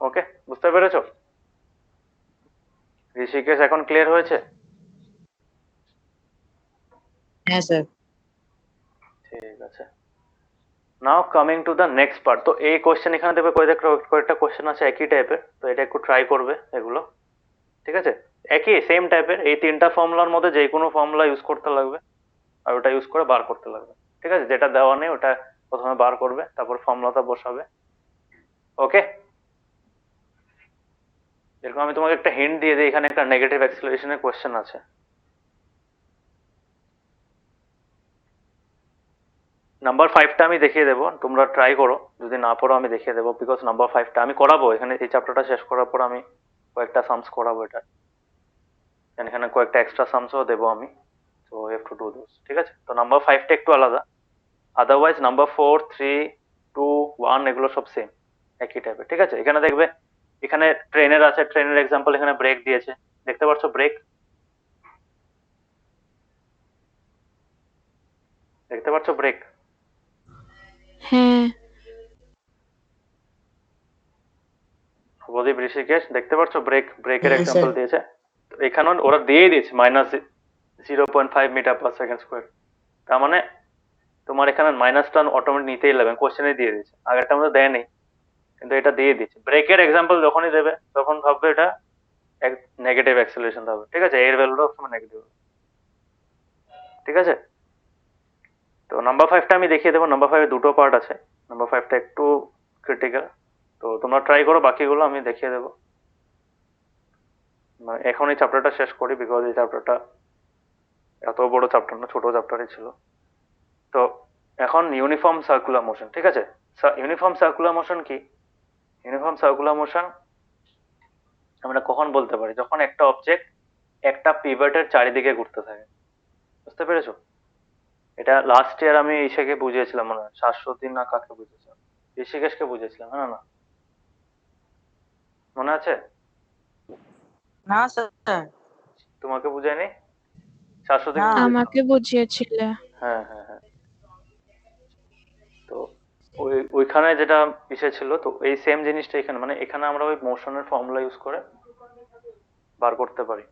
ওকে, বুঝতে পেরেছো? ঋষিকেশ এখন ক্লিয়ার হয়েছে? হ্যাঁ স্যার। ঠিক আছে, নাও coming to the next part. তো এই কোশ্চেন এখানে দেবে কয়েকটা কোশ্চেন আছে একই টাইপের, তো এটা একটু ট্রাই করবে এগুলো, ঠিক আছে? একই সেম টাইপের, এই তিনটা ফর্মুলার মধ্যে যে কোনো ফর্মুলা ইউজ করতে লাগবে, আর ওটা ইউজ করে বার করতে লাগবে, ঠিক আছে? যেটা দেওয়া নেই ওটা প্রথমে বার করবে, তারপর ফর্মুলাটা বসাবে। ওকে, এরকম আমি তোমাকে একটা হিন্ট দিয়ে দিই, এখানে একটা নেগেটিভ অ্যাক্সিলারেশনের কোশ্চেন আছে। নাম্বার 5টা আমি দেখিয়ে দেবো, তোমরা ট্রাই করো, যদি না পড়ো আমি দেখিয়ে দেবো, বিকজ নাম্বার 5টা আমি করাবো এখানে। এই চ্যাপ্টারটা শেষ করার পর আমি কয়েকটা সামস করাবো এটা, এখানে কয়েকটা এক্সট্রা সামসও দেবো আমি, তো হ্যাভ টু ডু দিস, ঠিক আছে? তো নাম্বার 5টা একটু আলাদা, আদারওয়াইজ নাম্বার 4, 3, 2, 1 এগুলো সব সেম, একই টাইপের, ঠিক আছে? এখানে দেখবে, এখানে ট্রেনের আছে, ট্রেনের এক্সাম্পল, এখানে ব্রেক দিয়েছে, দেখতে পাচ্ছ ব্রেক? দেখতে পাচ্ছ ব্রেক? হ্যাঁ, প্রদীপ, ঋষিকেশ, দেখতে পাচ্ছ ব্রেক? ব্রেকের হ্যাঁ এক্সাম্পল স্যার। দিয়েছে, তো এখানে ওরা দিয়ে দিয়েছে -0.5 মিটার পার সেকেন্ড স্কোয়ার। তার মানে তোমার এখানে মাইনাসটা অটোমেটিক নিতেই লাগবে, কোশ্চেনে দিয়ে দিয়েছে, আগেরটা মধ্যে দেয় নেই, কিন্তু এটা দিয়ে দিচ্ছে। ব্রেকের এক্সাম্পল যখনই দেবে তখন ভাববে এটা নেগেটিভ অ্যাক্সিলারেশন হবে, ঠিক আছে? এর ভ্যালুটাও সময় নেগেটিভ, ঠিক আছে? তো নাম্বার 5টা আমি দেখিয়ে দেবো। নাম্বার 5 দুটো পার্ট আছে, নাম্বার 5টা একটু ক্রিটিক্যাল, তো তোমরা ট্রাই করো, বাকিগুলো আমি দেখিয়ে দেবো। মানে এখন এই চ্যাপ্টারটা শেষ করি, বিকজ এই চ্যাপ্টারটা এত বড় চ্যাপ্টার না, ছোট চ্যাপ্টারই ছিল। তো এখন ইউনিফর্ম সার্কুলার মোশন, ঠিক আছে? ইউনিফর্ম সার্কুলার মোশন কি? ইউনিফর্ম সার্কুলার মোশন আমরা কখন বলতে পারি? যখন একটা অবজেক্ট একটা পিভটের চারিদিকে ঘুরতে থাকে, বুঝতে পেরেছো? এটা লাস্ট ইয়ার আমি ইসেকে বুঝিয়েছিলাম, মনে হয় শাশ্বতী না কাকে বুঝিয়েছিলাম, ঋষিকেশকে বুঝিয়েছিলাম, হ্যাঁ না? মনে আছে? না স্যার। তোমাকে বুঝাইনি? শাশ্বতীকে না। বুঝিয়েছিলাম। আমাকে বুঝিয়েছিলে। হ্যাঁ হ্যাঁ হ্যাঁ, তো ওইখানে যেটা ইসে ছিল, তো এই সেম জিনিসটা এখানে, মানে এখানে আমরা ওই মোশনের ফর্মুলা ইউজ করে বার করতে পারি।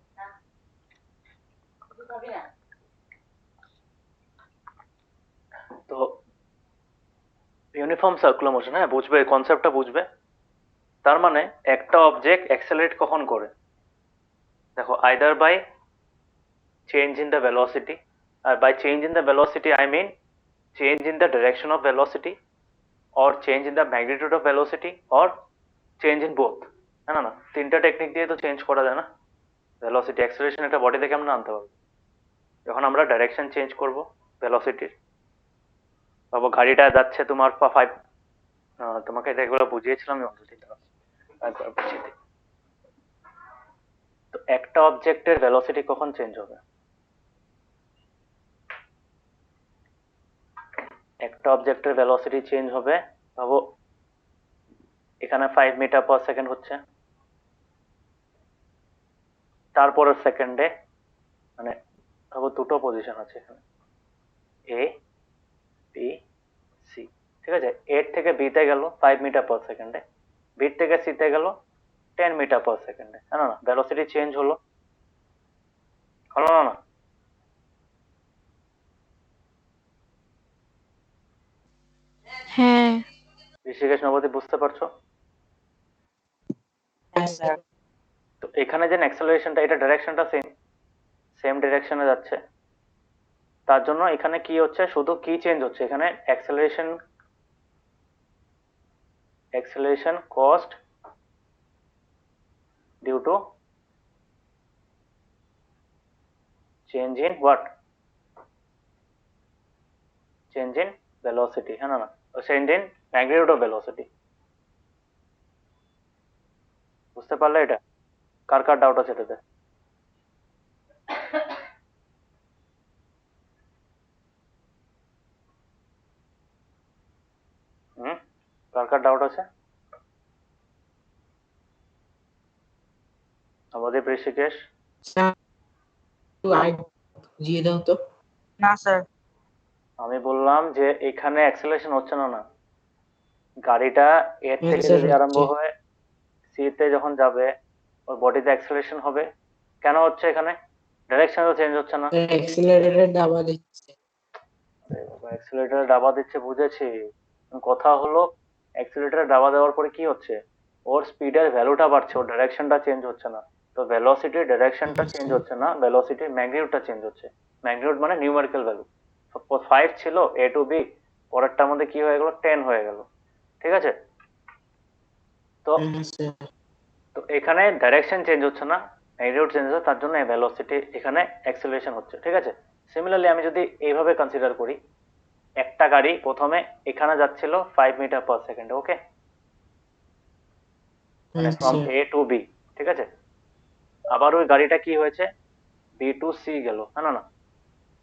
তো ইউনিফর্ম সার্কুলার মোশন, হ্যাঁ বুঝবে, কনসেপ্টটা বুঝবে। তার মানে একটা অবজেক্ট অ্যাক্সেলারেট কখন করে? দেখো, either by change in the velocity, আর by change in the velocity I mean change in the direction of velocity, or change in the magnitude of velocity, or change in both। না না, তিনটা টেকনিক দিয়ে তো চেঞ্জ করা যায় না ভেলোসিটি। অ্যাক্সেলারেশন একটা বডিতে কেমন আনতে পারবো? যখন আমরা ডাইরেকশন চেঞ্জ করব ভেলোসিটির, ভাবো গাড়িটা যাচ্ছে তোমার 5, তোমাকে এগুলো বুঝিয়েছিলাম আমি অলরেডি, একবার বুঝিয়ে দিই। তো একটা অবজেক্টের ভেলোসিটি কখন চেঞ্জ হবে? একটা অবজেক্টের ভেলোসিটি চেঞ্জ হবে, ভাবো এখানে 5 মিটার পার সেকেন্ড হচ্ছে, তারপরের সেকেন্ডে মানে ধরো দুটো পজিশন আছে এখানে, এ বি সি, ঠিক আছে, এ থেকে বি তে গেল 5 মিটার পার সেকেন্ডে, বি থেকে সি তে গেল 10 মিটার পার সেকেন্ডে, হ্যাঁ না, ভেলোসিটি চেঞ্জ হলো, হলো না? হ্যাঁ ঋষিকেশ নবদ্বীপ বুঝতে পারছো? হ্যাঁ স্যার। তো এখানে যে অ্যাক্সেলারেশনটা, এটা ডাইরেকশনটা সেম ডিরেকশনে যাচ্ছে, তার জন্য এখানে কি হচ্ছে, শুধু কি চেঞ্জ হচ্ছে এখানে, acceleration cost due to change in what, change in velocity, হ্যাঁ না, change in magnitude of velocity. বুঝতে পারলে? এটা কার কার ডাউট আছে এটাতে? হুম, কার কার ডাউট আছে? আমাদের ঋষিকেশ, স্যার একটু আরেকটু বুঝিয়ে দাও তো। না স্যার। আমি বললাম যে এখানে অ্যাক্সেলারেশন হচ্ছে না, না গাড়িটা এর হ্যাঁ থেকে স্যার যদি আরম্ভ হচ্ছে। হয়ে সি তে যখন যাবে, ওর বডিতে অ্যাক্সেলারেশন হবে, কেন হচ্ছে? এখানে ডাইরেকশন তো চেঞ্জ হচ্ছে না। অ্যাক্সিলারেটর দাবা দিচ্ছে। অ্যাক্সিলারেটরে ডাবা দিচ্ছে বুঝেছি, কথা হলো অ্যাক্সিলারেটরে ডাবা দেওয়ার পরে কি হচ্ছে, ওর স্পিডের ভ্যালুটা বাড়ছে, ওর ডাইরেকশনটা চেঞ্জ হচ্ছে না। তো ভেলোসিটির ডাইরেকশনটা চেঞ্জ হচ্ছে না, ভেলোসিটির ম্যাগনিটিউডটা চেঞ্জ হচ্ছে। ম্যাগনিটিউড মানে নিউমেরিক্যাল ভ্যালু। 5 ছিল এ টু বি, পরেরটার মধ্যে কি হয়ে গেল, 10 হয়ে গেল, ঠিক আছে? তো হ্যাঁ স্যার। তো এখানে ডাইরেকশন চেঞ্জ হচ্ছে না, ম্যাগনিটিউড চেঞ্জ হচ্ছে, তার জন্য ভেলোসিটি এখানে অ্যাক্সেলারেশন হচ্ছে, ঠিক আছে? সিমিলারলি আমি যদি এইভাবে কনসিডার করি, একটা গাড়ি প্রথমে এখানে যাচ্ছিল 5 মিটার পার সেকেন্ডে, ওকে, মানে হ্যাঁ from sir. A to B, ঠিক আছে? আবার ওই গাড়িটা কি হয়েছে, বি টু সি গেল, না না,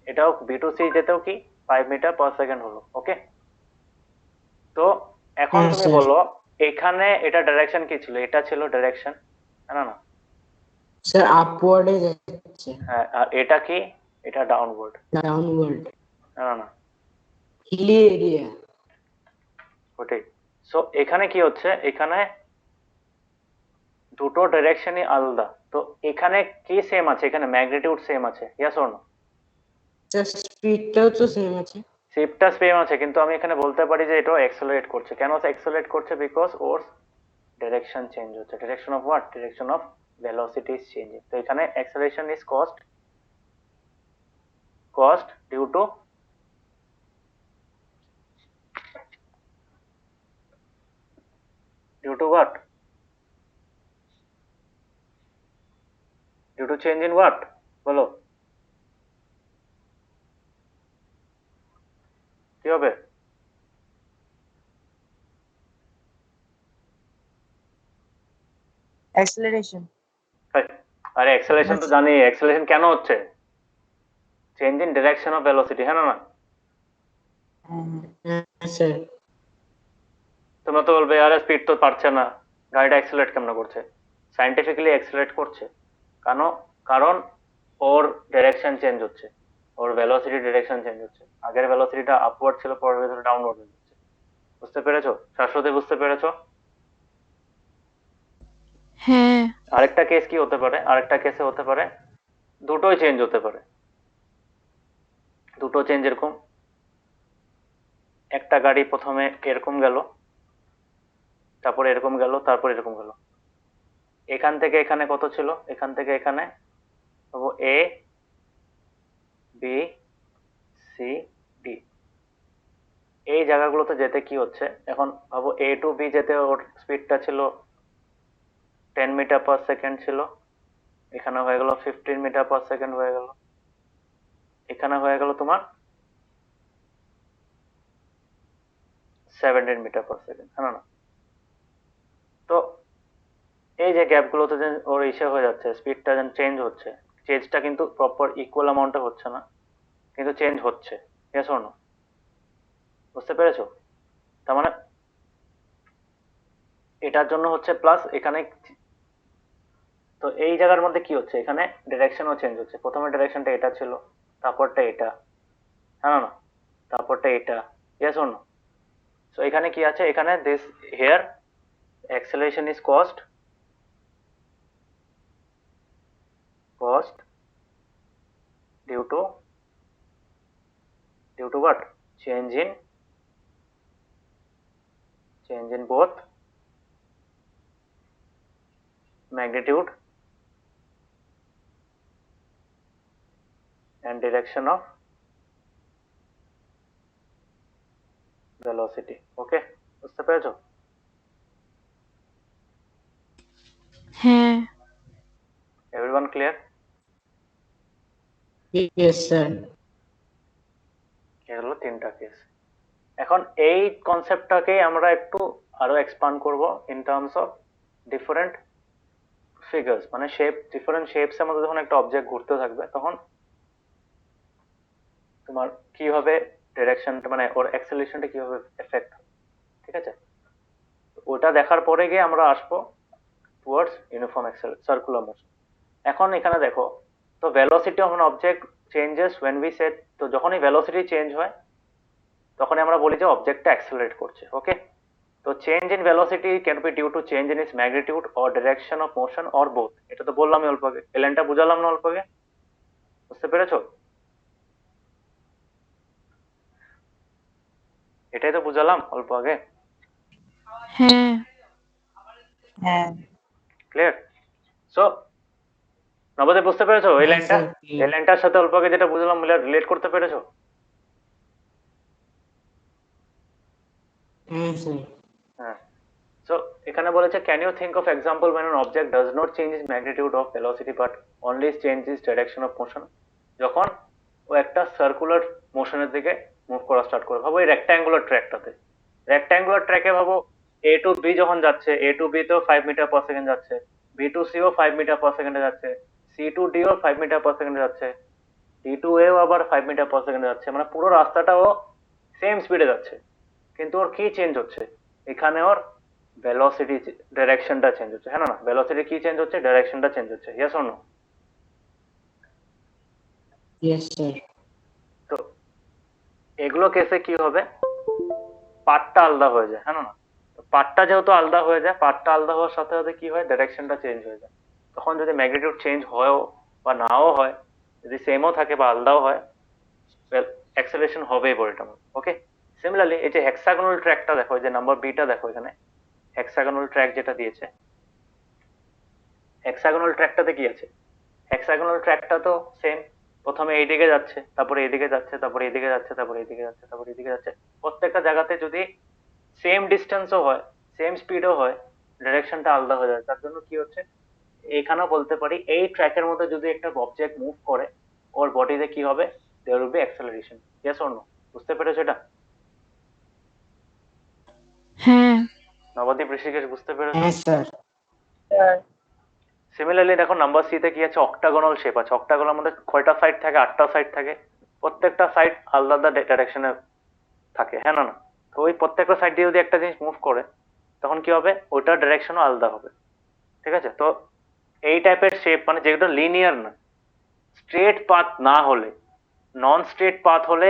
এটাও বি টু সি যেতেও কি 5 মিটার পার সেকেন্ড হলো, ওকে? তো এখন হ্যাঁ তুমি স্যার। বলো এখানে এটা ডাইরেকশন কি ছিল, এটা ছিল ডাইরেকশন, না না, স্যার আপওয়ার্ডে যাচ্ছে। হ্যাঁ, আর এটা কি, এটা ডাউনওয়ার্ড, ডাউনওয়ার্ড। না না, হিলি এরিয়া। ওটাই। সো এখানে কি হচ্ছে, এখানে দুটো ডাইরেকশনই আলাদা, তো এখানে কি সেম আছে, এখানে ম্যাগনিটিউড সেম আছে, ইয়েস অর নো? স্যার স্পিডটাও তো সেম আছে। শিফটটা সেম আছে, কিন্তু আমি এখানে বলতে পারি যে এটা অ্যাক্সেলারেট করছে, কেন অ্যাক্সেলারেট করছে, বিকজ ওর ডাইরেকশন চেঞ্জ হচ্ছে, direction of what, direction of velocity is changing. তো এখানে acceleration is caused due to what, due to change in what, বলো কি হবে? অ্যাক্সেলারেশন। আরে অ্যাক্সেলারেশন তো জানি, অ্যাক্সেলারেশন কেন হচ্ছে, change in direction of velocity, হ্যাঁ না? হ্যাঁ স্যার। তোমরা তো বলবে আরে স্পিড তো পারছে না, গাড়িটা অ্যাক্সেলারেট কেমন করছে? সাইন্টিফিক্যালি অ্যাক্সেলারেট করছে, কেন? কারণ ওর ডাইরেকশন চেঞ্জ হচ্ছে, ওর ভেলোসিটি ডাইরেকশন চেঞ্জ হচ্ছে, আগের ভেলোসিটিটা আপওয়ার্ড ছিল, পরের ভেলোসিটি ডাউনওয়ার্ড হয়ে যাচ্ছে। বুঝতে পেরেছো শাশ্বতী, বুঝতে পেরেছো? হ্যাঁ আরেকটা কেস কি হতে পারে, আরেকটা কেসে হতে পারে দুটোই চেঞ্জ হতে পারে, দুটো চেঞ্জ এরকম, একটা গাড়ি প্রথমে এরকম গেল, তারপরে এরকম গেল, তারপর এরকম গেল, এখান থেকে এখানে কত ছিল, এখান থেকে এখানে এ বি সি ডি, এই জায়গাগুলোতে যেতে কি হচ্ছে, এখন ভাবো এ টু বি যেতে ওর স্পিডটা ছিল 10 মিটার পার সেকেন্ড ছিল, এখানে হয়ে গেল 15 মিটার পার সেকেন্ড হয়ে গেল, এখানে হয়ে গেল তোমার 17 মিটার পার সেকেন্ড, হ্যাঁ না? তো এই যে গ্যাপগুলোতে যে ওর ইসে হয়ে যাচ্ছে, স্পিডটা যেন চেঞ্জ হচ্ছে, চেঞ্জটা কিন্তু প্রপার ইকুয়াল অ্যামাউন্টে হচ্ছে না, কিন্তু চেঞ্জ হচ্ছে, ইয়েস অর নো? বুঝতে পেরেছো? তার মানে এটার জন্য হচ্ছে প্লাস এখানে। তো এই জায়গার মধ্যে কি হচ্ছে, এখানে ডিরেকশনও চেঞ্জ হচ্ছে। প্রথমে ডিরেকশনটা এটা ছিল, তারপরটা এটা, হ্যাঁ না, তারপরটা এটা, ইয়েস অর নো? সো এখানে কি আছে, এখানে this here acceleration is caused due to what? Change in both magnitude and direction of velocity. Okay, বুঝতে পেরেছো? হ্যাঁ Everyone clear? Yes, sir. এ হলো তিনটা কেস। এখন এই কনসেপ্টটাকে আমরা একটু আরো এক্সপান্ড করব in terms of different figures, মানে শেপ, ডিফারেন্ট শেপস এর মধ্যে যখন একটা অবজেক্ট ঘুরতে থাকবে তখন তোমার কিভাবে ডিরেকশনটা, মানে ওর অ্যাক্সেলারেশনটা কিভাবে এফেক্ট হবে, ঠিক আছে? ওটা দেখার পরে গিয়ে আমরা আসবো টুয়ার্ডস ইউনিফর্ম সার্কুলার মোশন। এখন এখানে দেখো, তো velocity of an object changes when we set, তো যখনই ভেলোসিটি চেঞ্জ হয় তখনই আমরা বলি যে অবজেক্টটা অ্যাক্সেলারেট করছে। ওকে, তো change in velocity can be due to change in its magnitude or direction of motion or both. এটা তো বললামই অল্প আগে, এলেনটা বুঝালাম না অল্প আগে? বুঝতে পেরেছো? এটাই তো বুঝালাম অল্প আগে। হ্যাঁ হ্যাঁ ক্লিয়ার? সো নবদে বুঝতে পেরেছো এই হ্যাঁ, লাইনটা? sir, clear. এই লাইনটার সাথে অল্প আগে যেটা বুঝলাম রিলেট করতে পেরেছো? হ্যাঁ, স্যার। হ্যাঁ। সো এখানে বলেছে can you think of example when an object does not change its magnitude of velocity but only change its direction of motion? যখন ও একটা সার্কুলার মোশনের দিকে মুভ করা স্টার্ট করে, ভাবো এই রেক্ট্যাঙ্গুলার ট্র্যাকটাতে, রেক্ট্যাঙ্গুলার ট্র্যাকে ভাবো এ টু বি যখন যাচ্ছে, এ টু বি তেও 5 মিটার পার সেকেন্ড যাচ্ছে, বি টু সি ও 5 মিটার পার সেকেন্ডে যাচ্ছে, সি টু ডি ও 5 মিটার পার সেকেন্ডে যাচ্ছে, ডি টু এও আবার 5 মিটার পার সেকেন্ডে যাচ্ছে, মানে পুরো রাস্তাটা ও সেম স্পিডে যাচ্ছে। কিন্তু ওর কি চেঞ্জ হচ্ছে, এখানে ওর ভেলোসিটি ডাইরেকশনটা চেঞ্জ হচ্ছে, হ্যাঁ না? ভেলোসিটি কি চেঞ্জ হচ্ছে, ডাইরেকশনটা চেঞ্জ হচ্ছে, yes or no? Yes, sir. তো এগুলো কেসে কি হবে, পার্টটা আলাদা হয়ে যায়, হ্যাঁ না? তো পার্টটা যেহেতু আলাদা হয়ে যায়, পার্টটা আলাদা হওয়ার সাথে সাথে কি হয়, ডাইরেকশনটা চেঞ্জ হয়ে যায়। তখন যদি ম্যাগনিটিউড চেঞ্জ হয়ও বা নাও হয়, যদি সেমও থাকে বা আলাদাও হয়, অ্যাক্সেলারেশন হবেই বডিটার মধ্যে। ওকে, সিমিলারলি এই যে হেক্সাগোনাল ট্র্যাকটা দেখো, এই যে নাম্বার বিটা দেখো, এখানে হেক্সাগোনাল ট্র্যাক যেটা দিয়েছে, হেক্সাগোনাল ট্র্যাকটাতে কি আছে, হেক্সাগোনাল ট্র্যাকটা তো সেম, প্রথমে এইদিকে যাচ্ছে, তারপরে এইদিকে যাচ্ছে, তারপরে এইদিকে যাচ্ছে, তারপরে এইদিকে যাচ্ছে, তারপরে এইদিকে যাচ্ছে। প্রত্যেকটা জায়গাতে যদি সেম ডিস্টেন্সও হয়, সেম স্পিডও হয়, ডাইরেকশনটা আলাদা হয়ে যায়। তার জন্য কি হচ্ছে, এখানেও বলতে পারি এই ট্র্যাকের মধ্যে যদি একটা অবজেক্ট মুভ করে, ওর বডিতে কি হবে, there will be acceleration. Yes or no? বুঝতে পেরেছো এটা? হ্যাঁ নবদ্বীপ, ঋষিকেশ, বুঝতে পেরেছো? হ্যাঁ, স্যার। সিমিলারলি দেখো নাম্বার সি তে কি আছে, অক্টাগোনাল শেপ আছে। অক্টাগোনাল মধ্যে কয়টা সাইড থাকে, 8টা সাইড থাকে, প্রত্যেকটা সাইড আলাদা আলাদা ডাইরেকশনে থাকে, হ্যাঁ না? তো ওই প্রত্যেকটা সাইড দিয়ে যদি একটা জিনিস মুভ করে তখন কি হবে, ওটার ডাইরেকশনও আলাদা হবে, ঠিক আছে? তো এই টাইপের শেপ, মানে যেগুলো লিনিয়ার না, স্ট্রেট পাথ না হলে, নন স্ট্রেট পাথ হলে,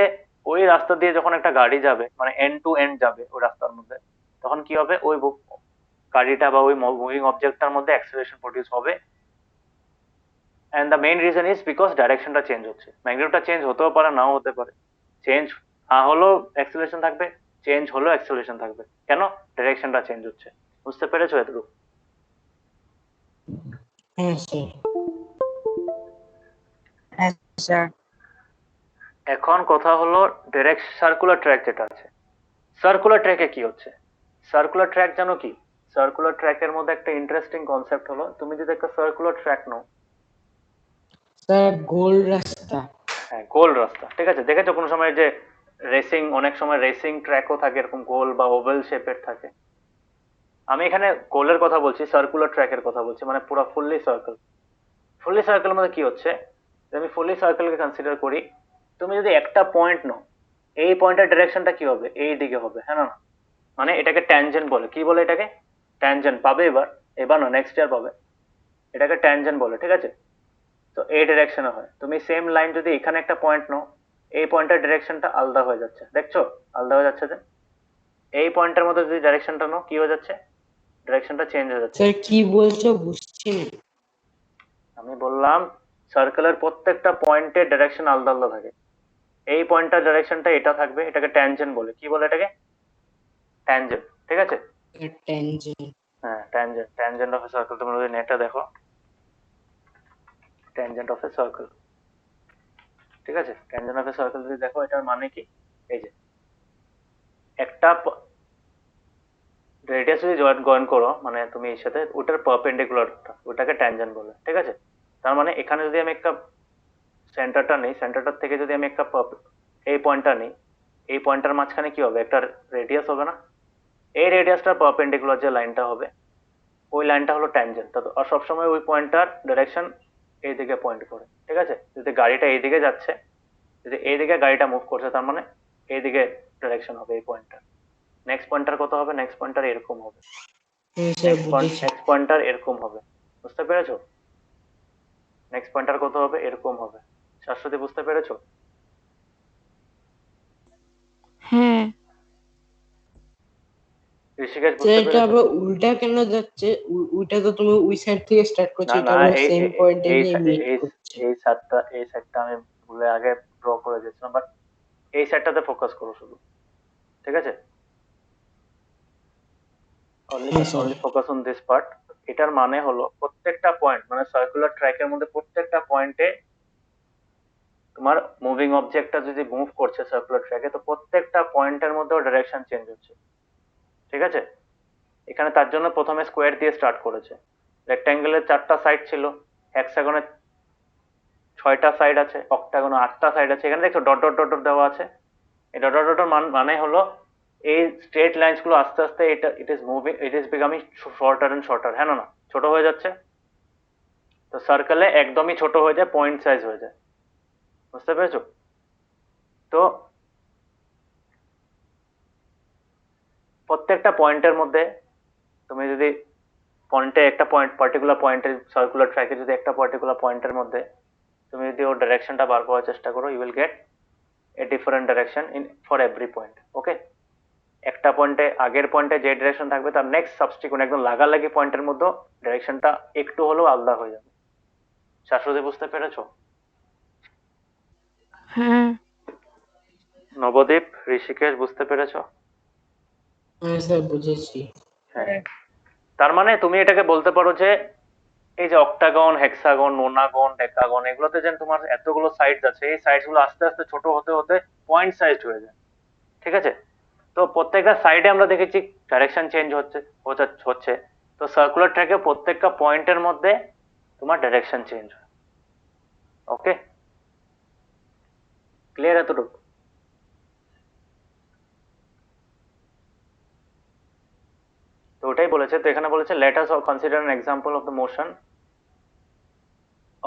ওই রাস্তা দিয়ে যখন একটা গাড়ি যাবে, মানে এন্ড টু এন্ড যাবে ওই রাস্তার মধ্যে, তখন কি হবে, ওই গাড়িটা বা ওই মুভিং অবজেক্টটার মধ্যে অ্যাক্সেলারেশন প্রডিউস হবে। And the main reason is because ডাইরেকশনটা চেঞ্জ হচ্ছে। ম্যাগনিটিউডটা চেঞ্জ হতেও পারে, নাও হতে পারে। চেঞ্জ না হলেও অ্যাক্সেলারেশন থাকবে, চেঞ্জ হলেও অ্যাক্সেলারেশন থাকবে। কেন? ডাইরেকশনটা চেঞ্জ হচ্ছে। বুঝতে পেরেছো এতটুকু? হ্যাঁ, স্যার। হ্যাঁ স্যার এখন কথা হলো ডাইরেক্ট সার্কুলার ট্র্যাক যেটা আছে, সার্কুলার ট্র্যাকে কি হচ্ছে, সার্কুলার ট্র্যাক জানো কি? সার্কুলার ট্র্যাকের মধ্যে একটা ইন্টারেস্টিং কনসেপ্ট হলো, তুমি যদি একটা সার্কুলার ট্র্যাক নাও, স্যার, গোল রাস্তা। হ্যাঁ গোল রাস্তা, ঠিক আছে? দেখেছো কোনো সময় যে রেসিং, অনেক সময় রেসিং ট্র্যাকও থাকে এরকম গোল বা ওভেল শেপের থাকে। আমি এখানে গোলের কথা বলছি, সার্কুলার ট্র্যাকের কথা বলছি, মানে পুরো ফুললি সার্কেল। ফুললি সার্কেল মধ্যে কি হচ্ছে, আমি ফুললি সার্কেলকে কনসিডার করি, তুমি যদি একটা পয়েন্ট নাও, এই পয়েন্টের ডাইরেকশনটা কি হবে, এই দিকে হবে, হ্যাঁ না? মানে এটাকে ট্যানজেন্ট বলে, কি বলে এটাকে? ট্যানজেন্ট পাবে এবার না নেক্সট ইয়ার পাবে, এটাকে ট্যানজেন্ট বলে, ঠিক আছে। তো এই ডিরেকশনে হয়, তুমি সেম লাইন যদি এখানে একটা পয়েন্ট নাও, এই পয়েন্টের ডিরেকশনটা আলাদা হয়ে যাচ্ছে, দেখছো আলাদা হয়ে যাচ্ছে যে এই পয়েন্টের মধ্যে যদি ডাইরেকশনটা নাও কি হয়ে যাচ্ছে, ডাইরেকশনটা চেঞ্জ হয়ে যাচ্ছে। স্যার কি বলছো বুঝছি না। আমি বললাম সার্কেলের প্রত্যেকটা পয়েন্টের ডাইরেকশন আলাদা আলাদা থাকে, এই পয়েন্টটার ডাইরেকশনটা এটা থাকবে, এটাকে ট্যানজেন্ট বলে, কি বলে এটাকে, ট্যানজেন্ট, ঠিক আছে। ট্যানজেন্ট। হ্যাঁ tangent, tangent of A circle, তোমরা যদি নেটটা দেখো ট্যানজেন্ট অফ এ সার্কেল, ঠিক আছে। ট্যানজেন্ট অফ এ সার্কেল যদি দেখো এটার মানে কি, এই যে একটা রেডিয়াস যদি জয়েন করো মানে তুমি এর সাথে ওটার পারপেন্ডিকুলারটা, ওটাকে ট্যানজেন্ট বলে, ঠিক আছে। তার মানে এখানে যদি আমি একটা সেন্টারটা নেই, সেন্টারটার থেকে যদি আমি একটা এই পয়েন্টটা নিই, এই পয়েন্টটার মাঝখানে কি হবে, একটা রেডিয়াস হবে না, এই রেডিয়াসটার পারপেন্ডিকুলার যে লাইনটা হবে ওই লাইনটা হলো ট্যানজেন্ট। আর সবসময় ওই পয়েন্টটার ডাইরেকশন এইদিকে পয়েন্ট করে, ঠিক আছে। যদি গাড়িটা এইদিকে যাচ্ছে, যদি এইদিকে গাড়িটা মুভ করছে তার মানে এইদিকে ডাইরেকশন হবে এই পয়েন্টটার। নেক্সট পয়েন্টার কত হবে, নেক্সট পয়েন্টার এরকম হবে, হ্যাঁ স্যার বুঝেছি। নেক্সট পয়েন্টার এরকম হবে, বুঝতে পেরেছো। নেক্সট পয়েন্টার কত হবে, এরকম হবে। শাশ্বতী বুঝতে পেরেছো? হ্যাঁ, ঋষিকেশ স্যার বুঝতে এটা পেরেছো? আবার উল্টা কেন যাচ্ছে? ওইটা তো তুমি ওই সাইড থেকে স্টার্ট করছো, না এটা না, আবার এই সেম এই পয়েন্টে এই গিয়ে মিট এই করছে। এই সেটটা আমি ভুলে আগে ড্র করে দিয়েছিলাম, বাট এই সেটটাতে ফোকাস করো শুধু, ঠিক আছে। অনলি হ্যাঁ sir. Only focus on this part. এটার মানে হলো প্রত্যেকটা পয়েন্ট মানে সার্কুলার ট্র্যাকের মধ্যে প্রত্যেকটা পয়েন্টে তোমার মুভিং অবজেক্টটা যদি মুভ করছে সার্কুলার ট্র্যাকে, তো প্রত্যেকটা পয়েন্টের মধ্যেও ডাইরেকশন চেঞ্জ হচ্ছে, ঠিক আছে। এখানে তার জন্য প্রথমে স্কোয়ার দিয়ে স্টার্ট করেছে। রেক্ট্যাঙ্গেলের 4টা সাইড ছিল, হেক্সাগনের 6টা সাইড আছে, অক্টাগনে 8টা সাইড আছে। এখানে দেখছো ডট ডট ডট ডট দেওয়া আছে, এই ডট ডট ডট মানে হলো এই স্ট্রেট লাইনস গুলো আস্তে আস্তে এটা it is becoming shorter and shorter, হ্যাঁ না, ছোট হয়ে যাচ্ছে। তো সার্কেলে একদমই ছোট হয়ে যায়, পয়েন্ট সাইজ হয়ে যায়, বুঝতে পেরেছো। তো প্রত্যেকটা পয়েন্টের মধ্যে তুমি যদি একটা পয়েন্ট পার্টিকুলার পয়েন্টের সার্কুলার ট্র্যাকে যদি একটা পার্টিকুলার পয়েন্টের মধ্যে তুমি যদি ওর ডাইরেকশনটা বার করার চেষ্টা করো, you will get a different direction in for every point, okay. একটা পয়েন্টে আগের পয়েন্টে যে ডাইরেকশন থাকবে তার নেক্সট সাবস্টিকুয়েন্ট একদম লাগালাগি পয়েন্টের মধ্যে ডাইরেকশনটা একটু হলেও আলাদা হয়ে যাবে। শাশ্বতী বুঝতে পেরেছো? হ্যাঁ, নবদ্বীপ, ঋষিকেশ বুঝতে পেরেছো? হ্যাঁ স্যার বুঝেছি। হ্যাঁ, তার মানে তুমি এটাকে বলতে পারো যে এই যে অক্টাগন, হেক্সাগন, নোনাগন, ডেকাগন, এগুলোতে যে তোমার এতগুলো সাইডস আছে, এই সাইডস গুলো আস্তে আস্তে ছোট হতে হতে পয়েন্ট সাইজ হয়ে যায়, ঠিক আছে। তো প্রত্যেকটা সাইডে আমরা দেখেছি ডাইরেকশন চেঞ্জ হচ্ছে। তো সার্কুলার ট্র্যাকে প্রত্যেকটা পয়েন্টের মধ্যে তোমার ডাইরেকশন চেঞ্জ হয়, ওকে। ক্লিয়ার এতটুকু? তো ওটাই বলেছে। তো এখানে বলেছে let us consider an example of the motion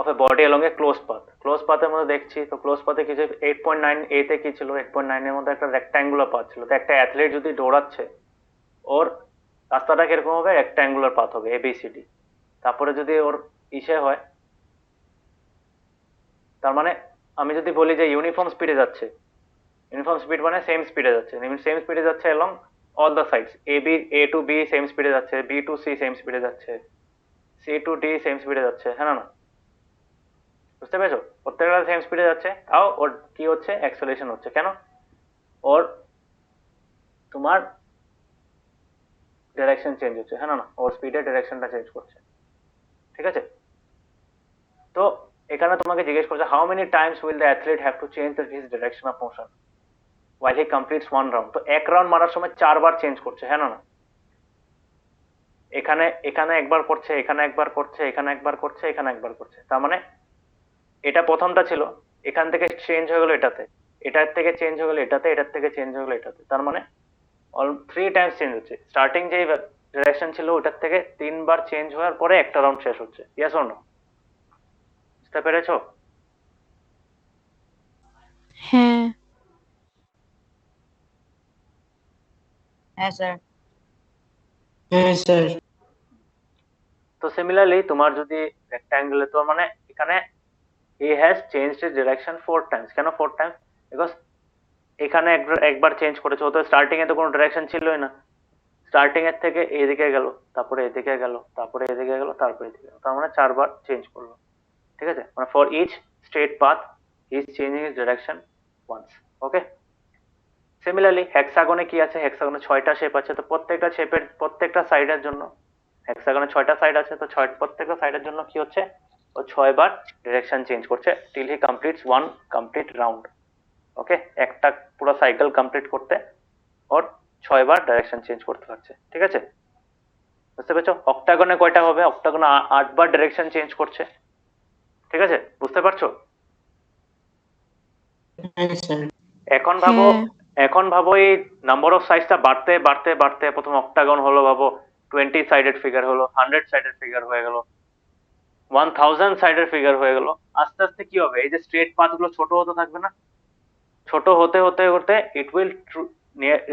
of A body along a close path. Close পাথের মধ্যে দেখছি, তো ক্লোজ পাথে কিছু 8.9 এ তে কি ছিল, 8.9 এর মধ্যে একটা রেক্ট্যাঙ্গুলার পাথ ছিল। তো একটা অ্যাথলেট যদি দৌড়াচ্ছে, ওর রাস্তাটা কিরকম হবে, রেক্ট্যাঙ্গুলার পাথ হবে, এবিসিডি। তারপরে যদি ওর ইসে হয়, তার মানে আমি যদি বলি যে ইউনিফর্ম স্পিডে যাচ্ছে, ইউনিফর্ম স্পিড মানে সেম স্পিডে যাচ্ছে, সেম স্পিডে যাচ্ছে along all the sides, A to B same স্পিডে যাচ্ছে, বি টু সি সেম স্পিডে যাচ্ছে, সি টু ডি সেম স্পিডে যাচ্ছে, হ্যাঁ না, বুঝতে পেরেছো। প্রত্যেকটা সেম স্পিডে যাচ্ছে, তাও ওর কি হচ্ছে, অ্যাক্সেলারেশন হচ্ছে, কেন, ওর তোমার ডাইরেকশন চেঞ্জ হচ্ছে, হ্যাঁ না, ওর স্পিডের ডাইরেকশনটা চেঞ্জ করছে, ঠিক আছে। তো এখানে তোমাকে জিজ্ঞেস করছে how many Times will the athlete have to change his direction of motion while he completes one round। তো এক রাউন্ড মারার সময় 4বার চেঞ্জ করছে, হ্যাঁ না, এখানে এখানে একবার করছে, এখানে একবার করছে, এখানে একবার করছে, এখানে একবার করছে। তার মানে এটা প্রথমটা ছিল, এখান থেকে চেঞ্জ হয়ে গেলো এটাতে, এটার থেকে চেঞ্জ হয়ে গেলো এটাতে, এটার থেকে চেঞ্জ হয়ে গেলো এটাতে। তার মানে অল 3 টাইমস চেঞ্জ হচ্ছে। স্টার্টিং যে ডাইরেকশন ছিল ওটার থেকে 3বার চেঞ্জ হওয়ার পরে একটা রাউন্ড শেষ হচ্ছে, ইয়েস অর নো? বুঝতে পেরেছো? হ্যাঁ, হ্যাঁ স্যার। হ্যাঁ স্যার। তো সিমিলারলি তোমার যদি রেক্ট্যাঙ্গেলে, তো মানে এখানে a has changed its direction 4 times. কেন 4 টাইমস? বিকজ এখানে একবার চেঞ্জ করেছে, ও তো স্টার্টিং এ তো কোনো ডিরেকশন ছিলই না, স্টার্টিং এর থেকে এদিকে গেল, তারপরে এদিকে গেল, তারপরে এদিকে গেল, তারপরে এদিকে গেল, তার মানে 4বার চেঞ্জ করলো। ঠিক আছে, মানে for each straight path he is changing is direction once. Okay, similarly হেক্সাগনে কি আছে, হেক্সাগনে 6টা শেপ আছে, তো প্রত্যেকটা শেপের প্রত্যেকটা সাইডের জন্য, হেক্সাগনে 6টা সাইড আছে, তো প্রত্যেকটা সাইডের জন্য কি হচ্ছে, ও 6বার ডিরেকশন চেঞ্জ করছে till he completes one complete round. Okay, একটা পুরো সাইকেল কমপ্লিট করতে ওর 6বার ডাইরেকশন চেঞ্জ করতে হচ্ছে। ঠিক আছে, বুঝতে পেরেছো? অক্টাগনে কয়টা হবে? অক্টাগনে 8বার ডাইরেকশন চেঞ্জ করছে। ঠিক আছে, বুঝতে পারছো? হ্যাঁ স্যার। এখন ভাবো, হ্যাঁ এখন ভাবো এই নাম্বার অফ সাইজটা বাড়তে বাড়তে বাড়তে প্রথম অক্টাগন হলো, ভাবো 20 সাইডেড ফিগার হলো, 100 সাইডেড ফিগার হয়ে গেল, 1000 সাইডের ফিগার হয়ে গেল। আস্তে আস্তে কি হবে, এই যে স্ট্রেট পাথ গুলো ছোট হতে থাকবে না, ছোট হতে হতে হতে it will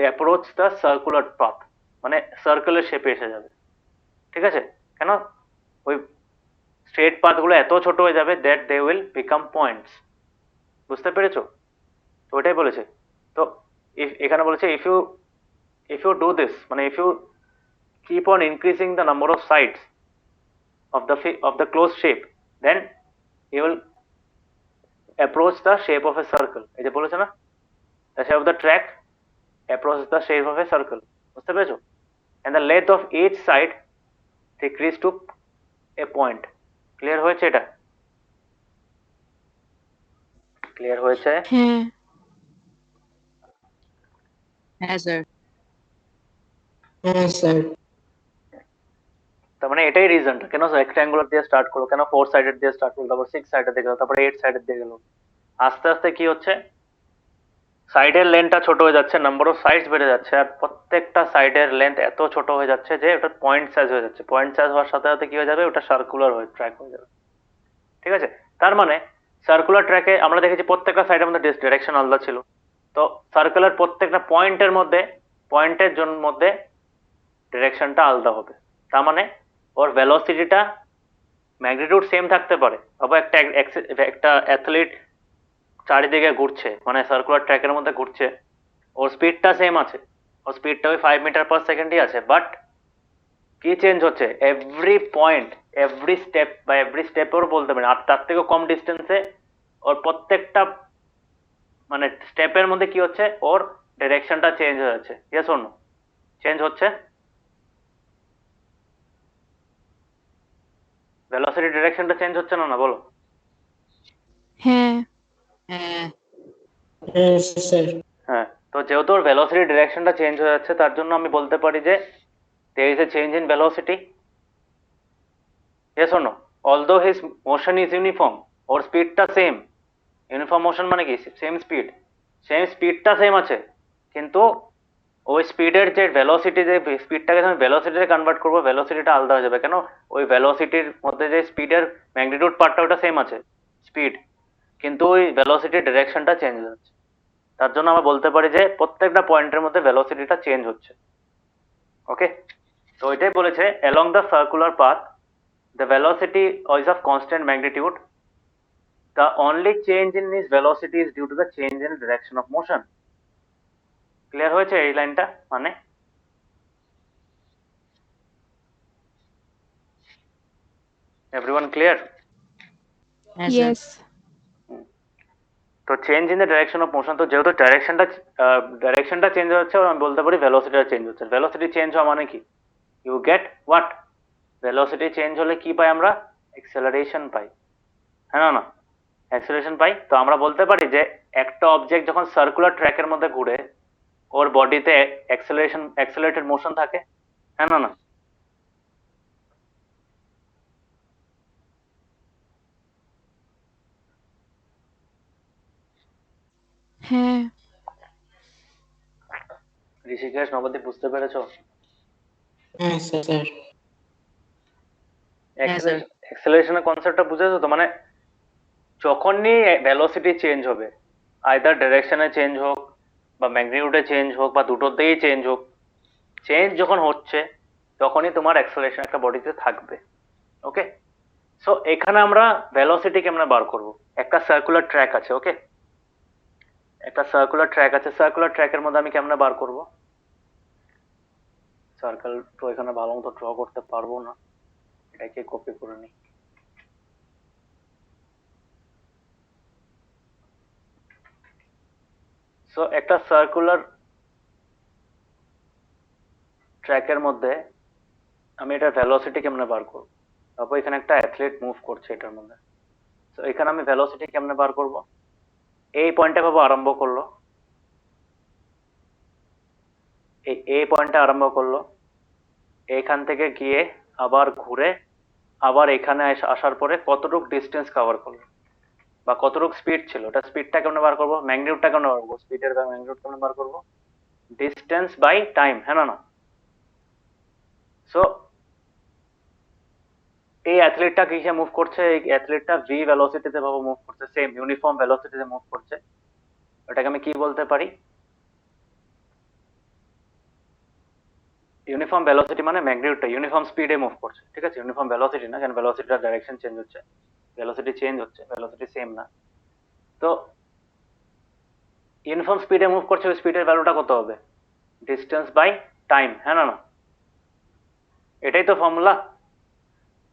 approach the circular path, মানে সার্কেলের শেপে এসে যাবে। ঠিক আছে, কেন? ওই স্ট্রেট পাথ গুলো এত ছোট হয়ে যাবে that they will become points. বুঝতে পেরেছো? তো ওটাই বলেছে। তো এখানে বলেছে ইফ ইউ ডু দিস, মানে if you keep on increasing the number of sides of the closed shape, then you will approach the shape of a circle. এই যে বলেছে না, the shape of the track approaches the shape of a circle. বুঝতে পেরেছো? and the length of each side decrease to a point. Clear হয়েছে? এটা ক্লিয়ার হয়েছে? হ্যাঁ হ্যাঁ স্যার। হ্যাঁ স্যার। তার মানে এটাই রিজনটা কেন রেক্ট্যাঙ্গুলার দিয়ে স্টার্ট করলো, কেন 4 সাইডেড দিয়ে স্টার্ট করলো, তারপর 6 সাইডেড দিয়ে গেল, তারপরে 8 সাইডেড দিয়ে গেল। আস্তে আস্তে কি হচ্ছে, সাইডের লেন্থটা ছোট হয়ে যাচ্ছে, নাম্বার অফ সাইডস বেড়ে যাচ্ছে, আর প্রত্যেকটা সাইডের লেন্থ এত ছোট হয়ে যাচ্ছে যে ওটা পয়েন্ট সাইজ হয়ে যাচ্ছে। পয়েন্ট সাইজ হওয়ার সাথে সাথে কি হয়ে যাবে, ওটা সার্কুলার হয়ে ট্র্যাক হয়ে যাবে। ঠিক আছে, তার মানে সার্কুলার ট্র্যাকে আমরা দেখেছি প্রত্যেকটা সাইডের মধ্যে ডিরেকশন আলাদা ছিল, তো সার্কুলার প্রত্যেকটা পয়েন্টের মধ্যে, পয়েন্টের জন্য মধ্যে ডিরেকশনটা আলাদা হবে। তার মানে ওর ভেলোসিটিটা ম্যাগনিটিউড সেম থাকতে পারে। ভাবো একটা অ্যাথলিট চারিদিকে ঘুরছে, মানে সার্কুলার ট্র্যাকের মধ্যে ঘুরছে, ওর স্পিডটা সেম আছে, ওর স্পিডটা ওই 5 মিটার পার সেকেন্ডই আছে, বাট কি চেঞ্জ হচ্ছে, এভরি পয়েন্ট, এভরি স্টেপ বা এভরি স্টেপেও বলতে পারি, আর তার থেকেও কম ডিস্টেন্সে ওর প্রত্যেকটা মানে স্টেপের মধ্যে কি হচ্ছে, ওর ডিরেকশনটা চেঞ্জ হয়ে যাচ্ছে। Yes or no? চেঞ্জ হচ্ছে, ভেলোসিটি ডিরেকশনটা চেঞ্জ হচ্ছে না, না বলো? হ্যাঁ হ্যাঁ হ্যাঁ স্যার। হ্যাঁ, তো যেহেতু ওর ভেলোসিটি ডিরেকশনটা চেঞ্জ হয়ে যাচ্ছে, তার জন্য আমি বলতে পারি যে there is a change in velocity. Yes or no? Although his motion is uniform, ওর স্পিডটা সেম, ইউনিফর্ম মোশন মানে কি, সেম স্পিড, সেম স্পিডটা সেম আছে, কিন্তু ওই স্পিডের যে ভেলোসিটি, যে স্পিডটাকে আমি ভেলোসিটিতে কনভার্ট করবো, ভেলোসিটিটা আলাদা হয়ে যাবে। কেন? ওই ভেলোসিটির মধ্যে যে স্পিডের ম্যাগনিটিউড পার্টটা ওটা সেম আছে, স্পিড, কিন্তু ওই ভেলোসিটির ডিরেকশনটা চেঞ্জ হয়ে যাচ্ছে। তার জন্য আমরা বলতে পারি যে প্রত্যেকটা পয়েন্টের মধ্যে ভেলোসিটিটা চেঞ্জ হচ্ছে। ওকে, তো এটাই বলেছে along the circular path the velocity is of constant magnitude, the only change in its velocity is due to the change in direction of motion. Clear হয়েছে এই লাইনটা? মানে এভরিওয়ান ক্লিয়ার? হ্যাঁ স্যার। ইয়েস তো change in the direction of motion, তো যেহেতু ডাইরেকশনটা চেঞ্জ হচ্ছে, আমি বলতে পারি ভেলোসিটিটা চেঞ্জ হচ্ছে। ভেলোসিটি চেঞ্জ হওয়া মানে কি, you get what, velocity change হলে কি পাই আমরা, অ্যাক্সেলারেশন পাই, হ্যাঁ না? না, অ্যাক্সেলারেশন পাই। তো আমরা বলতে পারি যে একটা অবজেক্ট যখন সার্কুলার ট্র্যাকের মধ্যে ঘুরে, ওর বডিতে অ্যাক্সেলারেটেড মোশন থাকে, হ্যাঁ না? না, হ্যাঁ ঋষিকেশ, নবদ্বীপ, বুঝতে পেরেছো? হ্যাঁ স্যার। হ্যাঁ স্যার। অ্যাক্সেলারেশনের কনসেপ্টটা বুঝেছো তো? মানে যখনই ভেলোসিটি চেঞ্জ হবে, আইদার ডাইরেকশনে চেঞ্জ হোক বা ম্যাগনিটিউডে চেঞ্জ হোক বা দুটোতেই চেঞ্জ হোক, চেঞ্জ যখন হচ্ছে তখনই তোমার অ্যাক্সেলারেশন একটা বডিতে থাকবে। ওকে, সো এখানে আমরা ভেলোসিটি কেমনে বার করব? একটা সার্কুলার ট্র্যাক আছে, ওকে, একটা সার্কুলার ট্র্যাক আছে, সার্কুলার ট্র্যাকের মধ্যে আমি কেমনে বার করব? সার্কেল তো এখানে ভালো মতো ড্র করতে পারবো না, এটাকে কপি করে নিই। সো একটা সার্কুলার ট্র্যাকের মধ্যে আমি এটা ভেলোসিটি কেমনে বার করব? তারপর এখানে একটা অ্যাথলিট মুভ করছে এটার মধ্যে, তো এখানে আমি ভেলোসিটি কেমনে বার করব? এই পয়েন্টে ভাবে আরম্ভ করলো, এই পয়েন্টে আরম্ভ করলো, এইখান থেকে গিয়ে আবার ঘুরে আবার এখানে আসার পরে কতটুকু ডিস্টেন্স কভার করলো বা কতটুকু স্পিড ছিল, ওটা স্পিডটা কেমনে বার করবো, ম্যাগনিটিউডটা কেমনে বার করবো, স্পিডের ম্যাগনিটিউড কেমনে বার করবো? ডিস্টেন্স বাই টাইম, হ্যাঁ না? সো এই অ্যাথলিটটা কিসে মুভ করছে? এই অ্যাথলিটটা ভি ভেলোসিটিতে ভাবে মুভ করছে, সেম ইউনিফর্ম ভেলোসিটিতে মুভ করছে। ওটাকে আমি কি বলতে পারি? ইউনিফর্ম ভেলোসিটি মানে ম্যাগনিটিউডটা ইউনিফর্ম স্পিডে মুভ করছে, ঠিক আছে, ইউনিফর্ম ভেলোসিটি না, কারণ ভেলোসিটির ডাইরেকশন চেঞ্জ হচ্ছে, ভেলোসিটি চেঞ্জ হচ্ছে, ভেলোসিটি সেম না। তো ইউনিফর্ম স্পিডে মুভ করছে, ওই স্পিডের ভ্যালুটা কত হবে? ডিস্টেন্স বাই টাইম, হ্যাঁ না? এটাই তো ফর্মুলা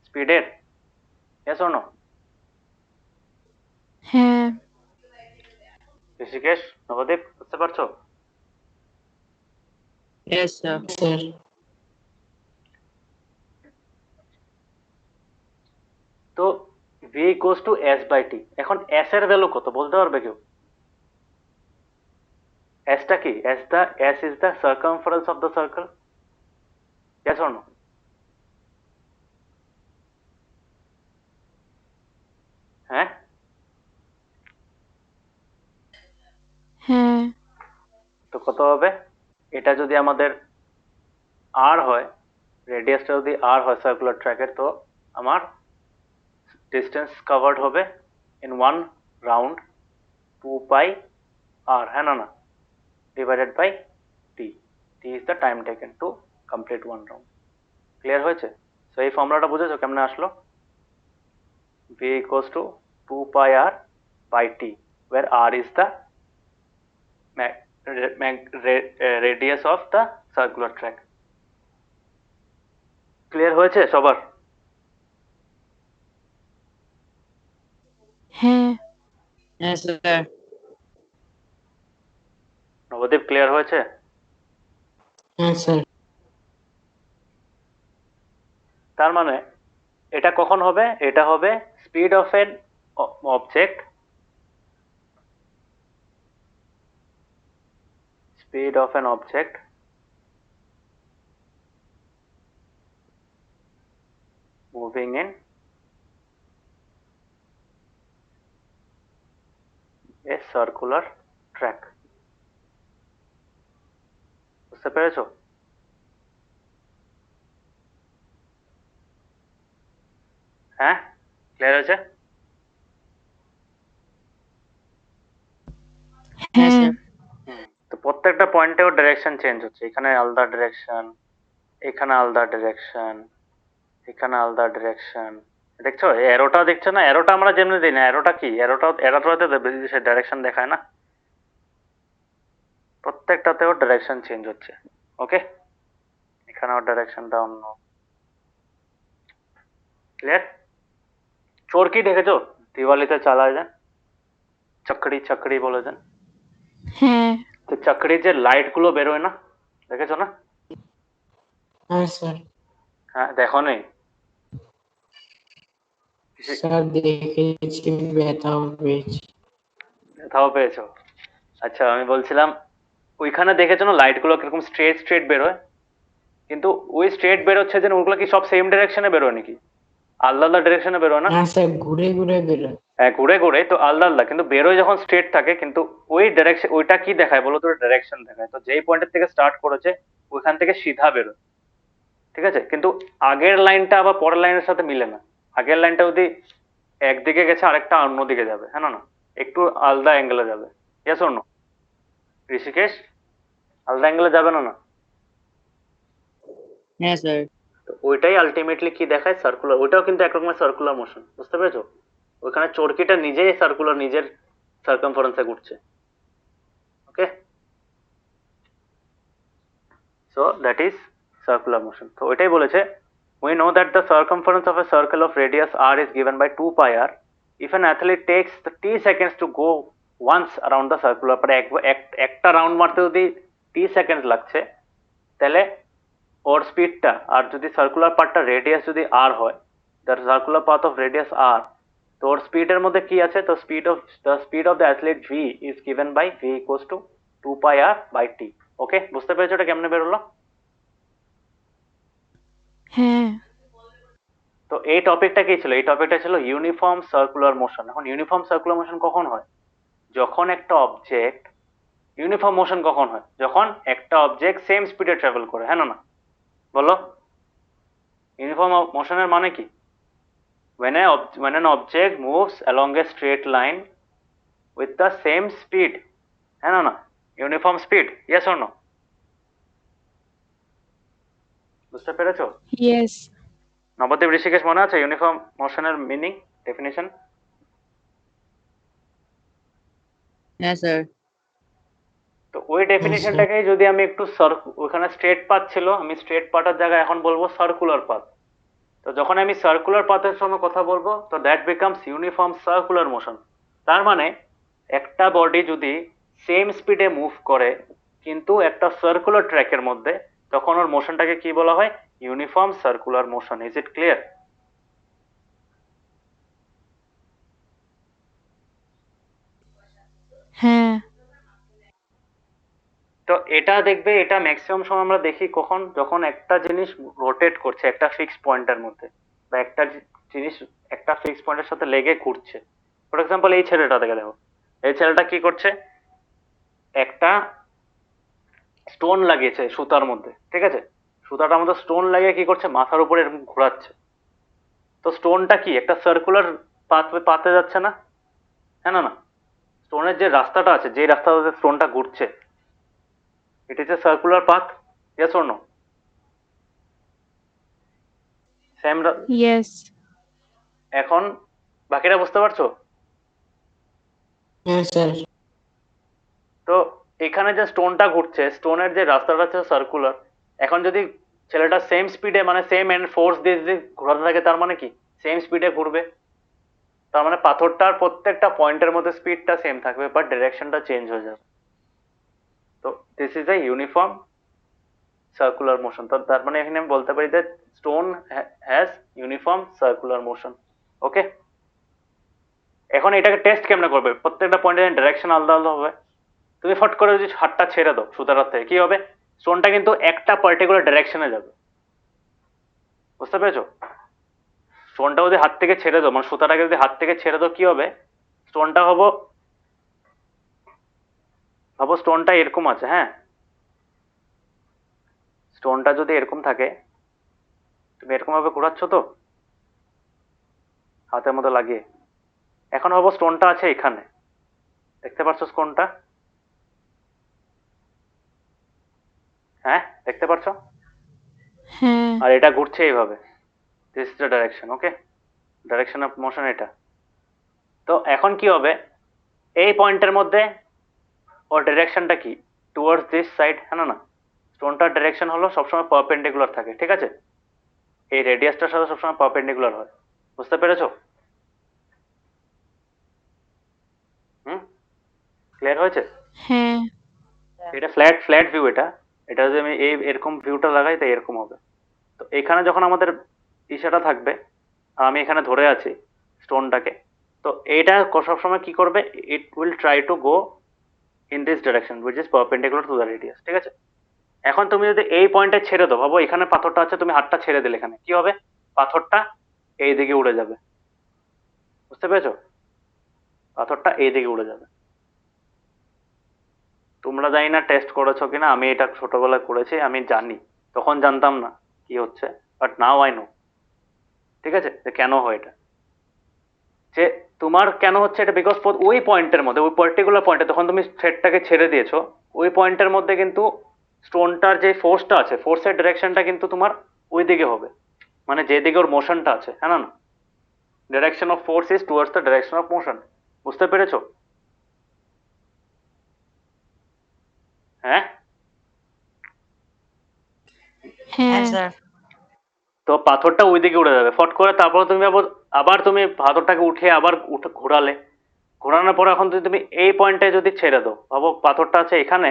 স্পিডের, yes or no? হ্যাঁ, ঋষিকেশ, নবদ্বীপ, বুঝতে পারছো? Yes, sir. স্যার তো v equals to s by t. এখন s এর ভ্যালু কত বলতে পারবে কেউ? s টা কি? s is the circumference of the circle, yes or no? হ্যাঁ, হ্যাঁ, তো কত হবে? এটা যদি আমাদের r হয়, রেডিয়াসটা যদি r হয় সার্কুলার ট্র্যাকের, তো আমার ডিস্টেন্স কভার্ড হবে in one round 2 pi r, হ্যাঁ না? Divided by t, t is the time taken to complete one round. Clear হয়েছে? সো এই ফর্মুলাটা বুঝেছো কেমনে আসলো? v equals to 2 pi r by t, where r is the radius of the circular track. Clear হয়েছে সবার? হ্যাঁ, Yes, sir. নবদ্বীপ, ক্লিয়ার হয়েছে? হ্যাঁ স্যার তার মানে এটা কখন হবে? এটা হবে speed of an object, speed of an object moving in a circular track. বুঝতে পেরেছো? হ্যাঁ, ক্লিয়ার হয়েছে? Yes, হ্যাঁ, sir. তো প্রত্যেকটা পয়েন্টেও ডাইরেকশন চেঞ্জ হচ্ছে, এখানে আলাদা ডাইরেকশন, এখানে আলাদা ডাইরেকশন, এখানে আলাদা ডাইরেকশন। দেখছো এরোটা? দেখছো না এরোটা আমরা যেমনি দিই না, এরোটা কি, এরোটাতে সে ডাইরেকশন দেখায় না, প্রত্যেকটাতেও ডাইরেকশন চেঞ্জ হচ্ছে, ওকে, এখানেও ডাইরেকশনটা অন্য। ক্লিয়ার? চোর কি দেখেছো দিওয়ালিতে চালায় যান, চকড়ি চকড়ি বলে যান, হ্যাঁ, তো চকড়ির যে লাইট গুলো বেরোয় না, দেখেছো না? হ্যাঁ স্যার হ্যাঁ, দেখো নেই? স্যার দেখেছি ব্যথাও পেয়েছি ব্যথাও পেয়েছো? আচ্ছা, আমি বলছিলাম ওইখানে দেখেছো না লাইট গুলো কিরকম স্ট্রেট স্ট্রেট বেরোয়, কিন্তু ওই স্ট্রেট বেরোচ্ছে যে ওগুলো কি সব সেম ডাইরেকশনে বেরোয় নাকি? আলাদা আলাদা ডাইরেকশনে বেরোয় না? হ্যাঁ স্যার ঘুরে ঘুরে বেরোয় হ্যাঁ, ঘুরে ঘুরে তো আলাদা আলাদা, কিন্তু বেরোয় যখন স্ট্রেট থাকে, কিন্তু ওই ডাইরেকশন ওইটা কি দেখায় বলো তো? ডাইরেকশন দেখায়। তো যেই পয়েন্টের থেকে স্টার্ট করেছে ওইখান থেকে সিধা বেরোয়, ঠিক আছে, কিন্তু আগের লাইনটা আবার পরের লাইনের সাথে মিলে না। আগের লাইনটা যদি একদিকে গেছে আরেকটা অন্যদিকে যাবে, হ্যাঁ না? একটু আলাদা অ্যাঙ্গেলে যাবে, ইয়েস অর নো? ঋষিকেশ, আলাদা অ্যাঙ্গেলে যাবে না? Yes, sir. তো ওইটাই আলটিমেটলি কি দেখায়, সার্কুলার। ওইটাও কিন্তু একরকমের সার্কুলার মোশন, বুঝতে পেরেছো? ওইখানে চরকিটা নিজেই সার্কুলার, নিজের সার্কামফারেন্সে ঘুরছে। Okay, so that is circular motion. তো ওইটাই বলেছে, we know that the circumference of a circle of radius r is given by 2 pi r if an athlete takes the t seconds to go once around the circular path। একটা রাউন্ড মারতে যদি t সেকেন্ড লাগছে, তাহলে ওর স্পিডটা, আর যদি সার্কুলার পাথটা রেডিয়াস যদি r হয়, the circular path of radius r, তো ওর স্পিডের মধ্যে কি আছে, তো speed of the athlete v is given by v equals to 2 pi r by t। ওকে, বুঝতে পেরেছো এটা কেমনে বেরোলো? হ্যাঁ। তো এই টপিকটা কি ছিল? এই টপিকটা ছিল ইউনিফর্ম সার্কুলার মোশন। এখন ইউনিফর্ম সার্কুলার মোশন কখন হয়? যখন একটা অবজেক্ট, ইউনিফর্ম মোশন কখন হয়? যখন একটা অবজেক্ট সেম স্পিডে ট্রাভেল করে, হ্যাঁ না? বলো, ইউনিফর্ম মোশনের মানে কি? when an object moves along a straight line with the same speed, হ্যাঁ না? Uniform speed, yes or no? বুঝতে পেরেছো? ইয়েস। নবদ্বীপ ঋষিকেশ মনে আছে ইউনিফর্ম মোশনের মিনিং, ডেফিনিশন? হ্যাঁ স্যার। তো ওই ডেফিনিশনটাকে যদি আমি একটু ওখানে স্ট্রেট পাথ ছিল, আমি স্ট্রেট পাথের জায়গায় এখন বলবো সার্কুলার পাথ। তো যখন আমি সার্কুলার পাথের সময় কথা বলবো, তো that becomes uniform circular motion. তার মানে একটা বডি যদি সেম স্পিডে মুভ করে কিন্তু একটা সার্কুলার ট্র্যাকের মধ্যে, তখন ওর মোশনটাকে কি বলা হয়? Uniform circular motion. Is it clear? হ্যাঁ। তো এটা দেখবে, এটা ম্যাক্সিমাম সময় আমরা দেখি কখন, যখন একটা জিনিস রোটেট করছে একটা ফিক্সড পয়েন্টের মধ্যে, বা একটা জিনিস একটা ফিক্সড পয়েন্টের সাথে লেগে ঘুরছে। ফর এক্সাম্পল এই ছেলেটা দেখে দেখো, এই ছেলেটা কি করছে, একটা স্টোন লাগিয়েছে সুতার মধ্যে, ঠিক আছে? সুতাটার মধ্যে স্টোন লাগিয়ে কি করছে, মাথার উপরে এরকম ঘোরাচ্ছে। তো স্টোনটা কি একটা সার্কুলার পাতে যাচ্ছে না, হ্যাঁ না? স্টোনের যে রাস্তাটা আছে, যে রাস্তাটাতে স্টোনটা ঘুরছে, it is a circular path, yes or no? Same. Yes. এখন বাকিটা বুঝতে পারছো? হ্যাঁ স্যার। তো এখানে যে স্টোনটা ঘুরছে, স্টোনের যে রাস্তাটা আছে সার্কুলার। এখন যদি ছেলেটা সেম স্পিডে, মানে সেম এন্ড ফোর্স দিয়ে যদি ঘোরাতে থাকে, তার মানে কি সেম স্পিডে ঘুরবে। তার মানে পাথরটার প্রত্যেকটা পয়েন্টের মধ্যে স্পিডটা সেম থাকবে, বাট ডিরেকশনটা চেঞ্জ হয়ে যাবে। তো this is a uniform circular motion. তো তার মানে এখানে আমি বলতে পারি যে stone has uniform circular motion. Okay, এখন এটাকে টেস্ট কেমনে করবে? প্রত্যেকটা পয়েন্টের ডিরেকশন আলাদা আলাদা হবে। তুমি ফট করে যদি হাতটা ছেড়ে দাও সুতার থেকে, কি হবে? স্টোনটা কিন্তু একটা পার্টিকুলার ডিরেকশনে যাবে, বুঝতে পেরেছো? স্টোনটা যদি হাত থেকে ছেড়ে দাও, মানে সুতাটাকে যদি হাত থেকে ছেড়ে দাও, কি হবে? স্টোনটা ভাবো স্টোনটা এরকম আছে, হ্যাঁ? স্টোনটা যদি এরকম থাকে, তুমি এরকম ভাবে ঘোরাচ্ছ তো হাতের মধ্যে লাগিয়ে। এখন ভাবো স্টোনটা আছে এখানে, দেখতে পাচ্ছ স্টোনটা? হ্যাঁ, দেখতে পাচ্ছ? হ্যাঁ। আর এটা ঘুরছে এইভাবে, this is the direction. Okay, direction of motion এটা। তো এখন কি হবে, এই পয়েন্টের মধ্যে ওর ডিরেকশনটা কি? টুয়ার্ডস দিস সাইড, হ্যাঁ না? স্টোনটার ডিরেকশন হলো সবসময় পারপেন্ডিকুলার থাকে, ঠিক আছে? এই রেডিয়াসটার সাথে সবসময় পারপেন্ডিকুলার হয়, বুঝতে পেরেছো? ক্লিয়ার হয়েছে? হ্যাঁ। এটা ফ্ল্যাট ভিউ। এটা যদি আমি এরকম ভিউটা লাগাই, তাই এরকম হবে। তো এখানে যখন আমাদের ইশাটা থাকবে, আর আমি এখানে ধরে আছি স্টোনটাকে, তো এইটা সবসময় কি করবে, it will try to go in this direction which is perpendicular to the radius, ঠিক আছে? এখন তুমি যদি এই পয়েন্টে ছেড়ে দাও, ভাবো এখানে পাথরটা আছে, তুমি হাতটা ছেড়ে দিলে, এখানে কি হবে? পাথরটা এই দিকে উড়ে যাবে, বুঝতে পেরেছো? পাথরটা এই দিকে উড়ে যাবে। তোমরা জানি না টেস্ট করেছো কিনা, আমি এটা ছোটবেলায় করেছি, আমি জানি। তখন জানতাম না কি হচ্ছে, বাট নাও আই নো, ঠিক আছে, যে কেন হয় এটা। যে তোমার কেন হচ্ছে এটা, বিকজ ওই পয়েন্টের মধ্যে, ওই পার্টিকুলার পয়েন্টে তখন তুমি থ্রেডটাকে ছেড়ে দিয়েছো, ওই পয়েন্টের মধ্যে কিন্তু স্টোনটার যে ফোর্সটা আছে, ফোর্সের ডিরেকশনটা কিন্তু তোমার ওই দিকে হবে, মানে যেদিকে ওর মোশনটা আছে, হ্যাঁ না? Direction of force is towards the direction of motion. বুঝতে পেরেছো? হ্যাঁ, হ্যাঁ হ্যাঁ, স্যার। তো পাথরটা ওই দিকে উড়ে যাবে ফট করে, তারপর তুমি আবার তুমি পাথরটাকে উঠিয়ে আবার ঘোরালে, ঘোরানোর পর এখন যদি তুমি এই পয়েন্টে যদি ছেড়ে দাও, ভাবো পাথরটা আছে এখানে,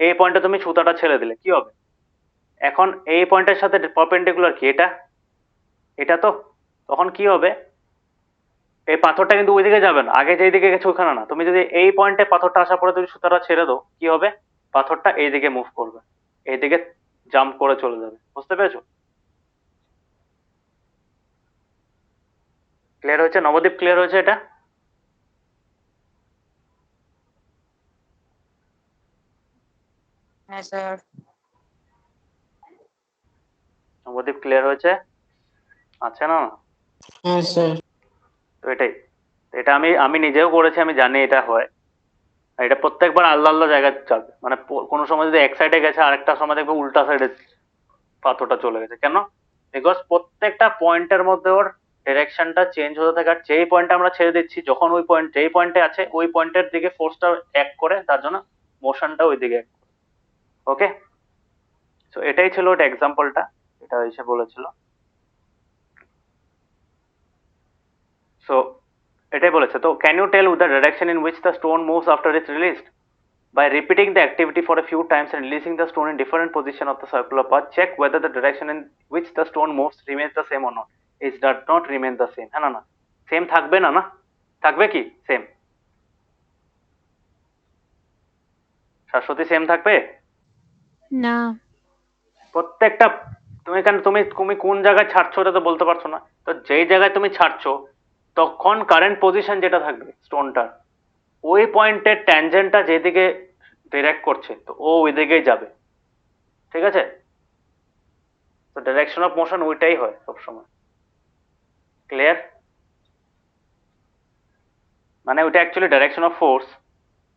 এই পয়েন্টে তুমি সুতাটা ছেড়ে দিলে কি হবে? এখন এই পয়েন্টের সাথে পারপেন্ডিকুলার কি এটা? এটা তো, তখন কি হবে? এই পাথরটা কিন্তু ওইদিকে যাবে না, আগে যেই দিকে গেছে ওখানে না, তুমি যদি এই পয়েন্টে পাথরটা আসার পরে তুমি সুতাটা ছেড়ে দাও, কি হবে? পাথরটা এইদিকে মুভ করবে, এইদিকে জাম্প করে চলে যাবে। বুঝতে পেরেছো? ক্লিয়ার হয়েছে নবদ্বীপ? ক্লিয়ার হয়েছে এটা? হ্যাঁ স্যার। নবদ্বীপ ক্লিয়ার হয়েছে? আছে না? হ্যাঁ স্যার। তো এটাই, এটা আমি আমি নিজেও করেছি, আমি জানি এটা হয়। আর এটা প্রত্যেকবার আলাদা আলাদা জায়গায় যাবে, মানে কোনো সময় যদি এক সাইডে গেছে, আরেকটা সময় দেখবে উল্টা সাইডে পাথরটা চলে গেছে। কেন? বিকজ প্রত্যেকটা পয়েন্টের মধ্যে ওর ডিরেকশনটা চেঞ্জ হতে থাকে, আর যেই পয়েন্টে আমরা ছেড়ে দিচ্ছি, যখন ওই পয়েন্ট যেই পয়েন্টে আছে ওই পয়েন্টের দিকে ফোর্সটা অ্যাক্ট করে, তার জন্য মোশনটা ওই দিকে। ওকে, তো এটাই ছিল ওটা এক্সাম্পলটা, এটা এসে বলেছিল। সো এটাই বলেছে। তো can you tell the direction in which the stone moves after it's released? By repeating the activity for a few times and releasing the stone in different position of the circular path, check whether the direction in which the stone moves remains the same or not. It does not remain the same. হ্যাঁ না? সেম থাকবে না, না থাকবে কি সেম? শাশ্বতী সেম থাকবে? না, প্রত্যেকটা, তুমি এখানে তুমি তুমি কোন জায়গায় ছাড়ছো এটা তো বলতে পারছো না, তো যেই জায়গায় তুমি ছাড়ছো তখন কারেন্ট পজিশন যেটা থাকবে স্টোনটার, ওই পয়েন্টের ট্যানজেন্টটা যেদিকে ডিরেক্ট করছে, তো ও ওই দিকেই যাবে। ঠিক আছে? তো ডাইরেকশন অফ মোশন ওইটাই হয় সবসময়। ক্লিয়ার? মানে ওইটা অ্যাকচুয়ালি ডাইরেকশন অফ ফোর্স,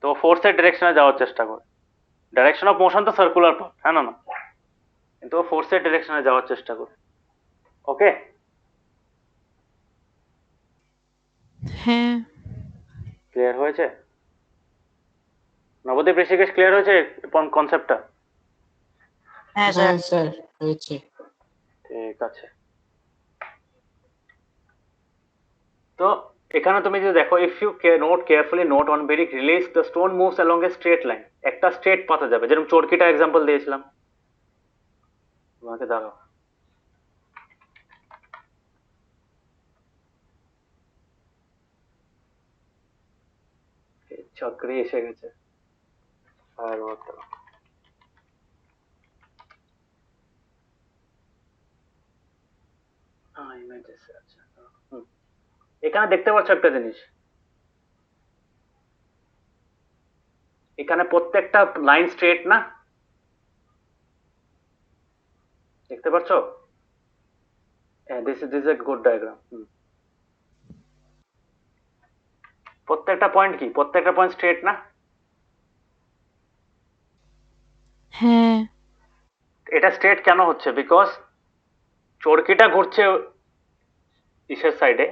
তো ফোর্সের ডিরেকশনে যাওয়ার চেষ্টা করে। ডাইরেকশন অফ মোশন তো সার্কুলার পাথ, হ্যাঁ না? কিন্তু ও ফোর্সের ডিরেকশনে যাওয়ার চেষ্টা করে। ওকে, হ্যাঁ, ক্লিয়ার হয়েছে? নবদ্বীপ ঋষিকেশ ক্লিয়ার হয়েছে কনসেপ্টটা? হ্যাঁ স্যার। হ্যাঁ স্যার হয়েছে। ঠিক আছে। তো এখানে তুমি যদি দেখো, if you note carefully, note on বেরিক release the stone moves along a straight line. একটা স্ট্রেট পাথে যাবে, যেরকম চরকিটা এক্সাম্পল দিয়েছিলাম তোমাকে। দাঁড়াও, চাকরি এসে গেছে। আর এখানে দেখতে পাচ্ছ একটা জিনিস, এখানে প্রত্যেকটা লাইন স্ট্রেট না? দেখতে পাচ্ছ? This is a good diagram. প্রত্যেকটা পয়েন্ট কি, প্রত্যেকটা পয়েন্ট স্ট্রেট না? হ্যাঁ, এটা স্ট্রেট কেন হচ্ছে? বিকজ চরকিটা ঘুরছে ইসের সাইডে,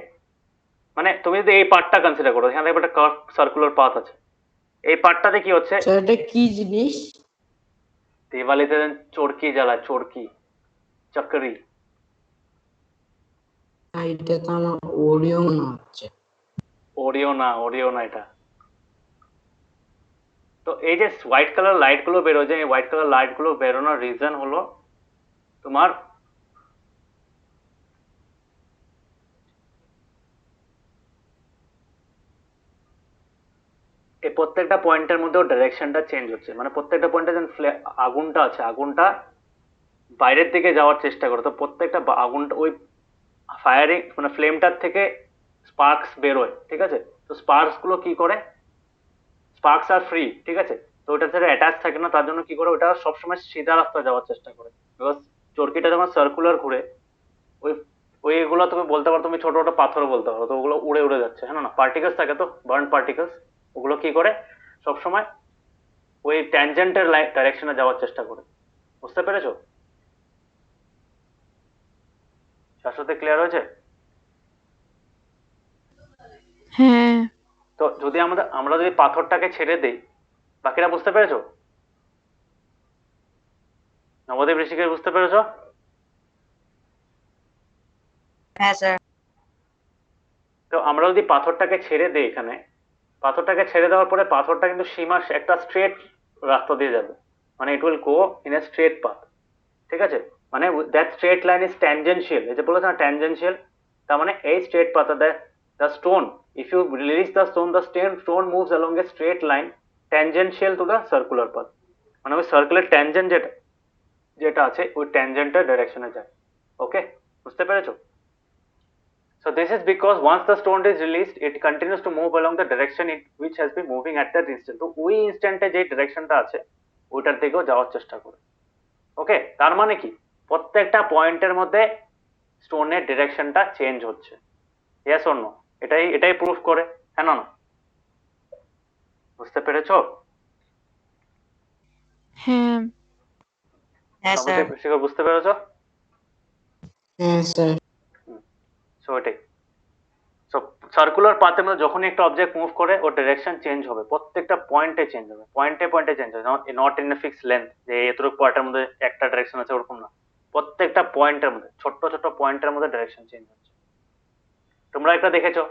মানে তুমি যদি এই পার্টটা কনসিডার করো, এখানে একটা কার্ভ সার্কুলার পাথ আছে, এই পার্টটাতে কি হচ্ছে? স্যার এটা কি জিনিস? দিওয়ালিতে চরকি জ্বালায়, চরকি, চক্রি। এটা তো আমার ওরিও মনে হচ্ছে। ওরিও না, ওরিও না এটা। তো এই যে হোয়াইট কালার লাইট গুলো বেরোয়, যে হোয়াইট কালার লাইট গুলো বেরোনোর রিজন হলো তোমার এই প্রত্যেকটা পয়েন্টের মধ্যেও ডাইরেকশনটা চেঞ্জ হচ্ছে, মানে প্রত্যেকটা পয়েন্টে যেন আগুনটা আছে, আগুনটা বাইরের দিকে যাওয়ার চেষ্টা করে, তো প্রত্যেকটা আগুনটা ওই ফায়ারিং মানে ফ্লেমটার থেকে স্পার্কস বেরোয়। ঠিক আছে? তো স্পার্কস গুলো কি করে, স্পার্কস আর ফ্রি, ঠিক আছে, তো ওটার সাথে অ্যাটাচ থাকে না, তার জন্য কি করে ওটা সবসময় সিধা রাস্তা যাওয়ার চেষ্টা করে। বিকজ চরকিটা যখন সার্কুলার ঘুরে, ওই ওইগুলো তুমি বলতে পারো, তুমি ছোট ছোট পাথরও বলতে পারো, তো ওগুলো উড়ে উড়ে যাচ্ছে, হ্যাঁ না? পার্টিকেলস থাকে তো, বার্ন পার্টিকেলস, ওগুলো কি করে সবসময় ওই ট্যানজেন্টের ডাইরেকশনে যাওয়ার চেষ্টা করে। বুঝতে পেরেছো? তার সাথে ক্লিয়ার হয়েছে? হ্যাঁ, তো যদি আমরা যদি পাথরটাকে ছেড়ে দেই, বাকিটা বুঝতে পেরেছো? নবদ্বীপ, ঋষিকেশ, বুঝতে পেরেছো? হ্যাঁ স্যার। তো আমরা যদি পাথরটাকে ছেড়ে দেই এখানে, পাথরটাকে ছেড়ে দেওয়ার পরে পাথরটা কিন্তু সীমা একটা স্ট্রেট রাস্তা দিয়ে যাবে, মানে it will go in a straight path, ঠিক আছে? মানে that straight line is tangential, এই যে বলেছে না ট্যানজেনশিয়াল, তার মানে এই straight path the stone, if you release the stone moves along a straight line tangential to the circular path, মানে ওই সার্কুলার ট্যানজেন্ট যেটা যেটা আছে ওই ট্যানজেন্টের ডাইরেকশনে যায়। ওকে, বুঝতে পেরেছো? So this is because once the stone is released, it continues to move along the direction which has been moving at that instant. তো ওই ইনস্ট্যান্টে যে ডিরেকশনটা আছে ওইটার দিকেও যাওয়ার চেষ্টা করে। ওকে, তার মানে কি প্রত্যেকটা পয়েন্টের মধ্যে স্টোনের ডিরেকশনটা চেঞ্জ হচ্ছে। Yes or no? এটাই প্রুফ করে, হ্যাঁ না? বুঝতে পেরেছো? হ্যাঁ, হ্যাঁ স্যার। বুঝতে পেরেছো? হ্যাঁ স্যার। সো এটাই। সো সার্কুলার পাথের মধ্যে যখনই একটা অবজেক্ট মুভ করে ওর ডিরেকশন চেঞ্জ হবে, প্রত্যেকটা পয়েন্টে চেঞ্জ হবে, পয়েন্টে চেঞ্জ হবে, not in a fix length যে এতটুকু পয়েন্টের মধ্যে একটা ডিরেকশন আছে ওরকম না, প্রত্যেকটা পয়েন্টের মধ্যে ছোট্ট ছোট্ট পয়েন্টের মধ্যে ডিরেকশন চেঞ্জ হচ্ছে। তোমরা একটা দেখেছো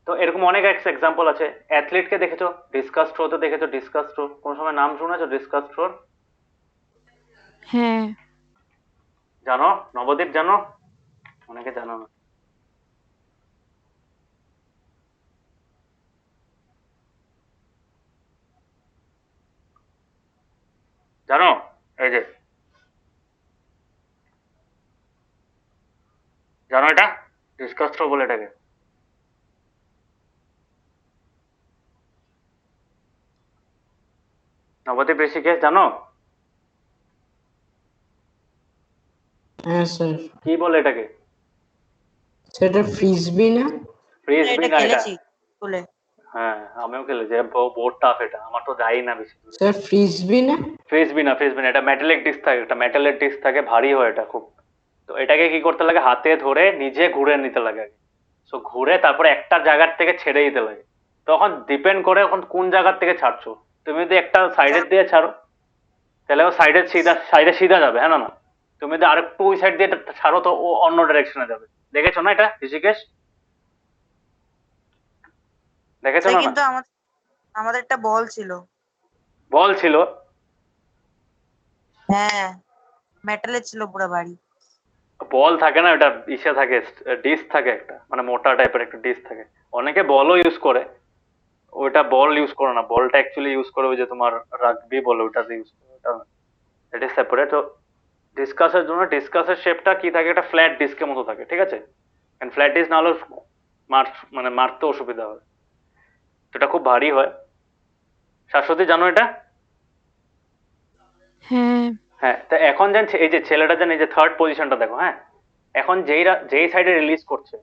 তো, এরকম অনেক এক্সাম্পল আছে। অ্যাথলিটকে দেখেছো, ডিসকাস থ্রোতে দেখেছো, ডিসকাস থ্রো কোন সময় নাম শুনেছো? ডিসকাস থ্রোর হ্যাঁ, জানো? নবদ্বীপ জানো? অনেকে জানো না। জানো এই যে, জানো এটা ডিসকাস থ্রো বলে এটাকে? নবদ্বীপ, ঋষিকেশ জানো? হ্যাঁ স্যার। কি বলে এটাকে? সেটা ফ্রিজবি না? ফ্রিজবি এটা না এটা? খেলেছি স্কুলে। হ্যাঁ আমিও খেলেছি, বোর্ড টাফ এটা, আমার তো যাই না বেশি দূরে। স্যার ফ্রিজবি না? ফ্রিজবি না, এটা মেটালিক ডিস্ক থাকে, একটা মেটালের ডিস্ক থাকে, ভারী হয় এটা খুব। তো এটাকে কি করতে লাগে, হাতে ধরে নিজে ঘুরে নিতে লাগে, সো ঘুরে তারপরে একটা জায়গার থেকে ছেড়ে দিতে লাগে। তখন ডিপেন্ড করে এখন কোন জায়গার থেকে ছাড়ছো। তুমি যদি একটা সাইডের দিয়ে ছাড়ো তাহলে ও সাইডে সিধা যাবে, হ্যাঁ না? তুমি যদি আরেকটু ওই সাইড দিয়ে ছাড়ো তো ও অন্য ডাইরেকশনে যাবে। দেখেছো না এটা ঋষিকেশ? দেখেছো স্যার না? কিন্তু আমাদের একটা বল ছিল। বল ছিল? হ্যাঁ, মেটালের ছিল পুরো বাড়ি। বল থাকে না, ওটা ইসে থাকে, ডিস্ক থাকে একটা, মানে মোটা টাইপের একটা ডিস্ক থাকে। অনেকে বলও ইউজ করে, ওইটা বল ইউজ করে না, বলটা অ্যাকচুয়ালি ইউজ করে ওই যে তোমার রাগবি বলে ওটাতে ইউজ করে, ওটা এটা সেপারেট। তো ডিসকাসের জন্য ডিসকাসের শেপটা কি থাকে, একটা ফ্ল্যাট ডিস্কের মতো থাকে, ঠিক আছে? এন্ড ফ্ল্যাট ডিস্ক না হলে মারতে অসুবিধা হয়, তো এটা খুব ভারী হয়। শাশ্বতী জানো এটা? হ্যাঁ, হ্যাঁ, তা এখন এই যে ছেলেটা এই যে থার্ড পজিশনটা দেখো, হ্যাঁ, এখন যেই সাইডে রিলিজ করছে,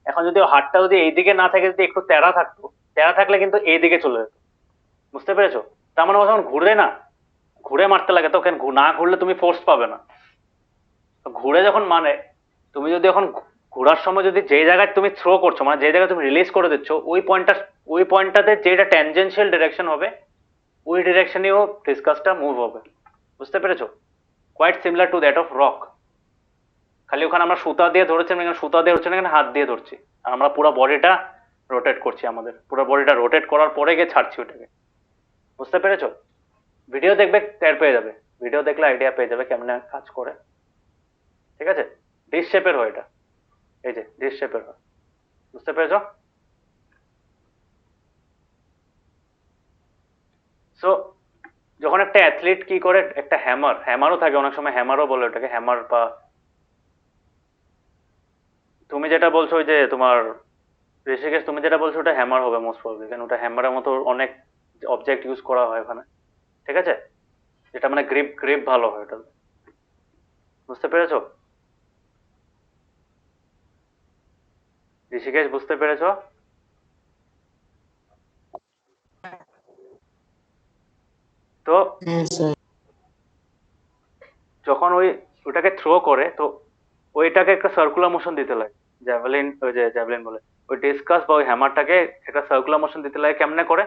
এখন যদি হাতটা যদি এইদিকে না থাকে, যদি একটু তেড়া থাকতো, তেড়া থাকলে কিন্তু এইদিকে চলে যেত, বুঝতে পেরেছো? তার মানে ও যখন ঘুরে না, ঘুরে মারতে লাগে, তো না ঘুরলে তুমি ফোর্স পাবে না। তো ঘুরে যখন মানে তুমি যদি এখন ঘোরার সময় যদি যে জায়গায় তুমি থ্রো করছো, মানে যে জায়গায় তুমি রিলিজ করে দিচ্ছ, ওই পয়েন্টটাতে যেটা ট্যানজেনশিয়াল ডিরেকশন হবে ওই ডিরেকশনেও ডিসকাসটা মুভ হবে, বুঝতে পেরেছো? Quite similar to that of rock. খালি ওখানে আমরা সুতা দিয়ে ধরেছি, এখানে সুতা দিয়ে হচ্ছে না, এখানে হাত দিয়ে ধরছি, আর আমরা পুরো বডিটা রোটেট করছি, আমাদের পুরো বডিটা রোটেট করার পরে গিয়ে ছাড়ছি ওটাকে, বুঝতে পেরেছো? ভিডিও দেখবে টের পেয়ে যাবে, ভিডিও দেখলে আইডিয়া পেয়ে যাবে কেমনে কাজ করে, ঠিক আছে? ডিশ শেপের হয় এটা, এই যে ডিশ শেপের হয়, বুঝতে পেরেছো? সো যখন একটা অ্যাথলিট কি করে, একটা হ্যামারও থাকে, অনেক সময় হ্যামারও বলে ওটাকে, হ্যামার বা তুমি যেটা বলছো ওই যে তোমার ঋষিকেশ, তুমি যেটা বলছো ওটা হ্যামার হবে মোস্ট প্রবাবলি, কারণ ওটা হ্যামারের মতো অনেক অবজেক্ট ইউজ করা হয় ওখানে, ঠিক আছে? যেটা মানে গ্রিপ ভালো হয় ওটা, বুঝতে পেরেছো? ঋষিকেশ বুঝতে পেরেছো? তো হ্যাঁ স্যার। যখন ওটাকে থ্রো করে, তো ওইটাকে একটা সার্কুলার মোশন দিতে লাগে। জ্যাভেলিন, ওই যে জ্যাভেলিন বলে, ওই ডিসকাস বা ওই হ্যামারটাকে একটা সার্কুলার মোশন দিতে লাগে কেমনে করে,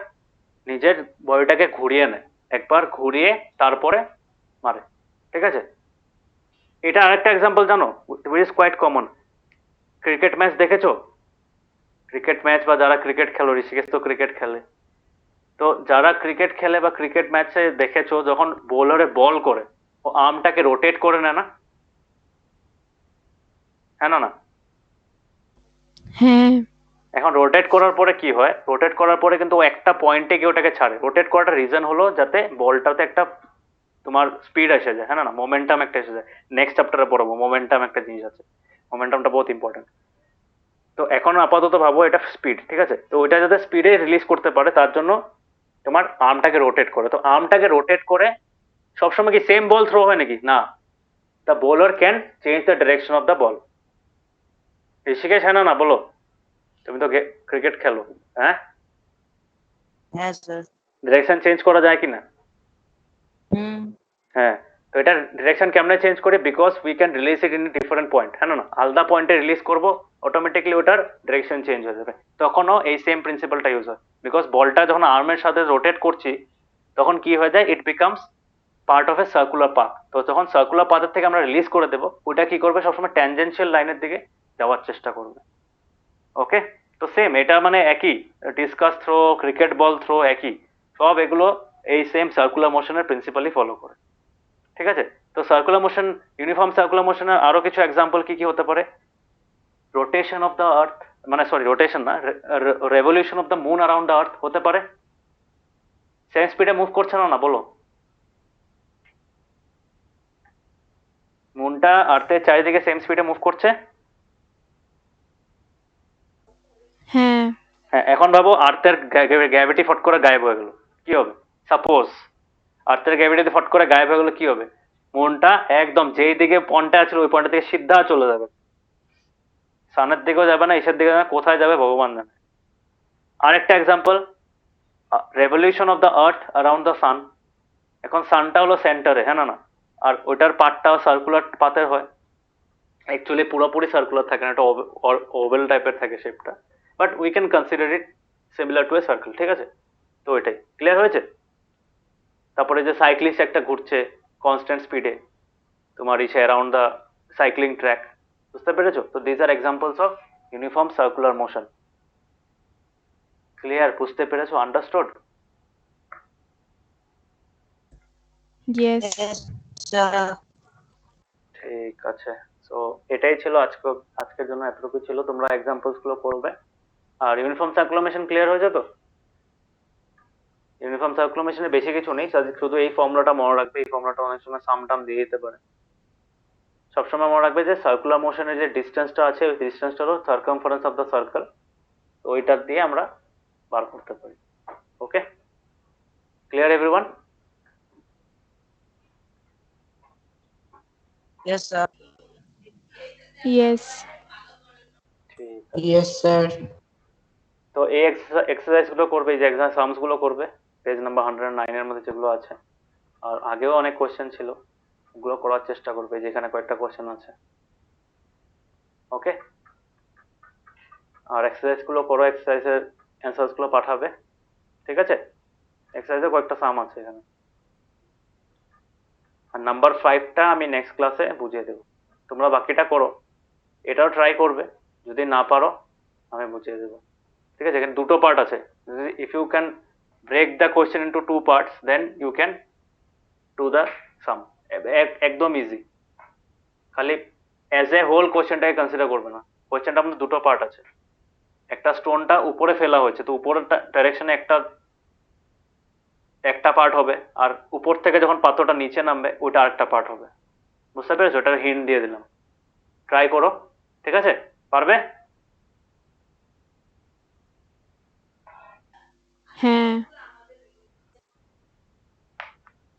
নিজের বডিটাকে ঘুরিয়ে নেয়, একবার ঘুরিয়ে তারপরে মারে। ঠিক আছে, এটা আরেকটা এক্সাম্পল জানো, which is quite common. Cricket match দেখেছো? ক্রিকেট ম্যাচ বা যারা ক্রিকেট খেলো, ঋষিকেশ তো ক্রিকেট খেলে, তো যারা ক্রিকেট খেলে বা ক্রিকেট ম্যাচে দেখেছো, যখন বোলারে বল করে ও আর্মটাকে রোটেট করে নেয় না? হ্যাঁ না? হ্যাঁ এখন রোটেট করার পরে কি হয়, রোটেট করার পরে কিন্তু ও একটা পয়েন্টে গিয়ে ওটাকে ছাড়ে। রোটেট করাটার রিজন হলো যাতে বলটাতে একটা তোমার স্পিড এসে যায়, হ্যাঁ না, মোমেন্টাম একটা এসে যায়। নেক্সট চ্যাপ্টারে পড়বো মোমেন্টাম একটা জিনিস আছে, মোমেন্টামটা বহুত ইম্পর্টেন্ট। তো এখন আপাতত ভাবো এটা স্পিড, ঠিক আছে, তো ওইটা যাতে স্পিডে রিলিজ করতে পারে তার জন্য তোমার আর্মটাকে রোটেট করে। তো আর্মটাকে রোটেট করে সবসময় কি সেম বল থ্রো হয় নাকি? না, the bowler can change the direction of the ball. Rishikesh, হ্যাঁ না বলো, তুমি তো ক্রিকেট খেলো, হ্যাঁ, হ্যাঁ স্যার। ডিরেকশন চেঞ্জ করা যায় কিনা? হুম। হ্যাঁ, তো এটা ডিরেকশন কেমনে চেঞ্জ করে, because we can release it in different point, হ্যাঁ না, আলাদা পয়েন্টে রিলিজ করবো, অটোমেটিকলি ওটার ডিরেকশন চেঞ্জ হয়ে যাবে। তখনও এই সেম প্রিন্সিপালটা ইউজ হয়, বিকজ বলটা যখন আর্মের সাথে রোটেট করছি তখন কি হয়ে যায়, it becomes part of A circular path. তো যখন সার্কুলার পাথের থেকে আমরা রিলিজ করে দেবো, ওটা কি করবে, সবসময় ট্যানজেনশিয়াল লাইনের দিকে যাওয়ার চেষ্টা করবে। ওকে, তো সেম এটা মানে একই, discus throw, cricket ball throw একই, সব এগুলো এই সেম সার্কুলার মোশনের প্রিন্সিপালই ফলো করে। ঠিক আছে, তো সার্কুলার মোশন, ইউনিফর্ম সার্কুলার মোশনের আরো কিছু এক্সাম্পল কি কি হতে পারে, রোটেশন অফ দ্য আর্থ, মানে সরি রোটেশন না, revolution of the moon around the earth হতে পারে। সেম স্পিডে মুভ করছে না, না বলো, মুনটা আর্থের চারিদিকে সেম স্পিডে মুভ করছে। হ্যাঁ হ্যাঁ, এখন ভাবো আর্থের গ্র্যাভিটি ফট করে গায়েব হয়ে গেল, কি হবে? সাপোজ আর্থের গ্র্যাভিটিতে ফট করে গায়েব হয়ে গেলো, কি হবে? মুনটা একদম যেই দিকে পয়েন্টটা আছে ওই পয়েন্ট থেকে সিধা চলে যাবে, সানের দিকেও যাবে না, ইসের দিকে যাবে না, কোথায় যাবে ভগবান জানে। আরেকটা example, revolution of the earth around the sun. এখন সানটা হলো সেন্টারে, হ্যাঁ না, আর ওইটার পার্টটাও সার্কুলার পাথের হয়, অ্যাকচুয়ালি পুরোপুরি সার্কুলার থাকে না, একটা ওভেল টাইপের থাকে শেপটা, but we can consider it similar to A circle. ঠিক আছে, তো এটাই ক্লিয়ার হয়েছে। তারপরে যে সাইক্লিস্ট একটা ঘুরছে কনস্ট্যান্ট স্পিডে তোমার ইসে অ্যারাউন্ড দ্য সাইক্লিং ট্র্যাক, বুঝতে পেরেছো? তো this are examples of uniform circular motion. Clear, বুঝতে পেরেছো, আন্ডারস্টুড? Yes sir. ঠিক আছে, তো এটাই ছিল আজকের জন্য এতটুকু ছিল। তোমরা এক্সাম্পলস গুলো করবে। আর ইউনিফর্ম সার্কুলার মোশন ক্লিয়ার হয়েছে তো? ইউনিফর্ম সার্কুলার মোশনে বেশি কিছু নেই, শুধু এই ফর্মুলাটা মনে রাখবে। এই ফর্মুলাটা অনেক সময় সাম টাম দিয়ে দিতে পারে। সবসময় মনে রাখবে যে সার্কুলার মোশনের যে ডিস্টেন্সটা আছে ওই ডিস্টেন্সটা হলো সার্কামফারেন্স অফ দ্য সার্কেল, তো ওইটা দিয়ে আমরা বার করতে পারি। Okay, clear everyone? Yes sir. Yes ঠিক আছে, ইয়েস স্যার। তো এই এক্সারসাইজ গুলো করবে, এই যে এক্সাম সামস গুলো করবে পেজ নাম্বার 109 এর মধ্যে যেগুলো আছে। আর আগেও অনেক কোশ্চেন ছিল, ওগুলো করার চেষ্টা করবে, যেখানে কয়েকটা কোশ্চেন আছে। ওকে, আর এক্সারসাইজ গুলো করো, এক্সারসাইজের অ্যান্সার্স গুলো পাঠাবে। ঠিক আছে, এক্সারসাইজে কয়েকটা সাম আছে এখানে। আর নাম্বার 5টা আমি নেক্সট ক্লাসে বুঝিয়ে দেবো, তোমরা বাকিটা করো। এটাও ট্রাই করবে, যদি না পারো আমি বুঝিয়ে দেবো। ঠিক আছে, এখানে দুটো পার্ট আছে, if you can break the question into 2 parts then you can do the sum. একদম ইজি, খালি অ্যাজ এ হোল কোয়েশ্চেনটাকে কনসিডার করবে না। কোয়েশ্চেনটা আমাদের দুটো পার্ট আছে, একটা স্টোনটা উপরে ফেলা হয়েছে, তো উপরের ডাইরেকশনে একটা একটা পার্ট হবে, আর উপর থেকে যখন পাথরটা নিচে নামবে ওটা আরেকটা পার্ট হবে। বুঝতে পেরেছো? ওটার হিন্ট দিয়ে দিলাম, ট্রাই করো। ঠিক আছে, পারবে? হ্যাঁ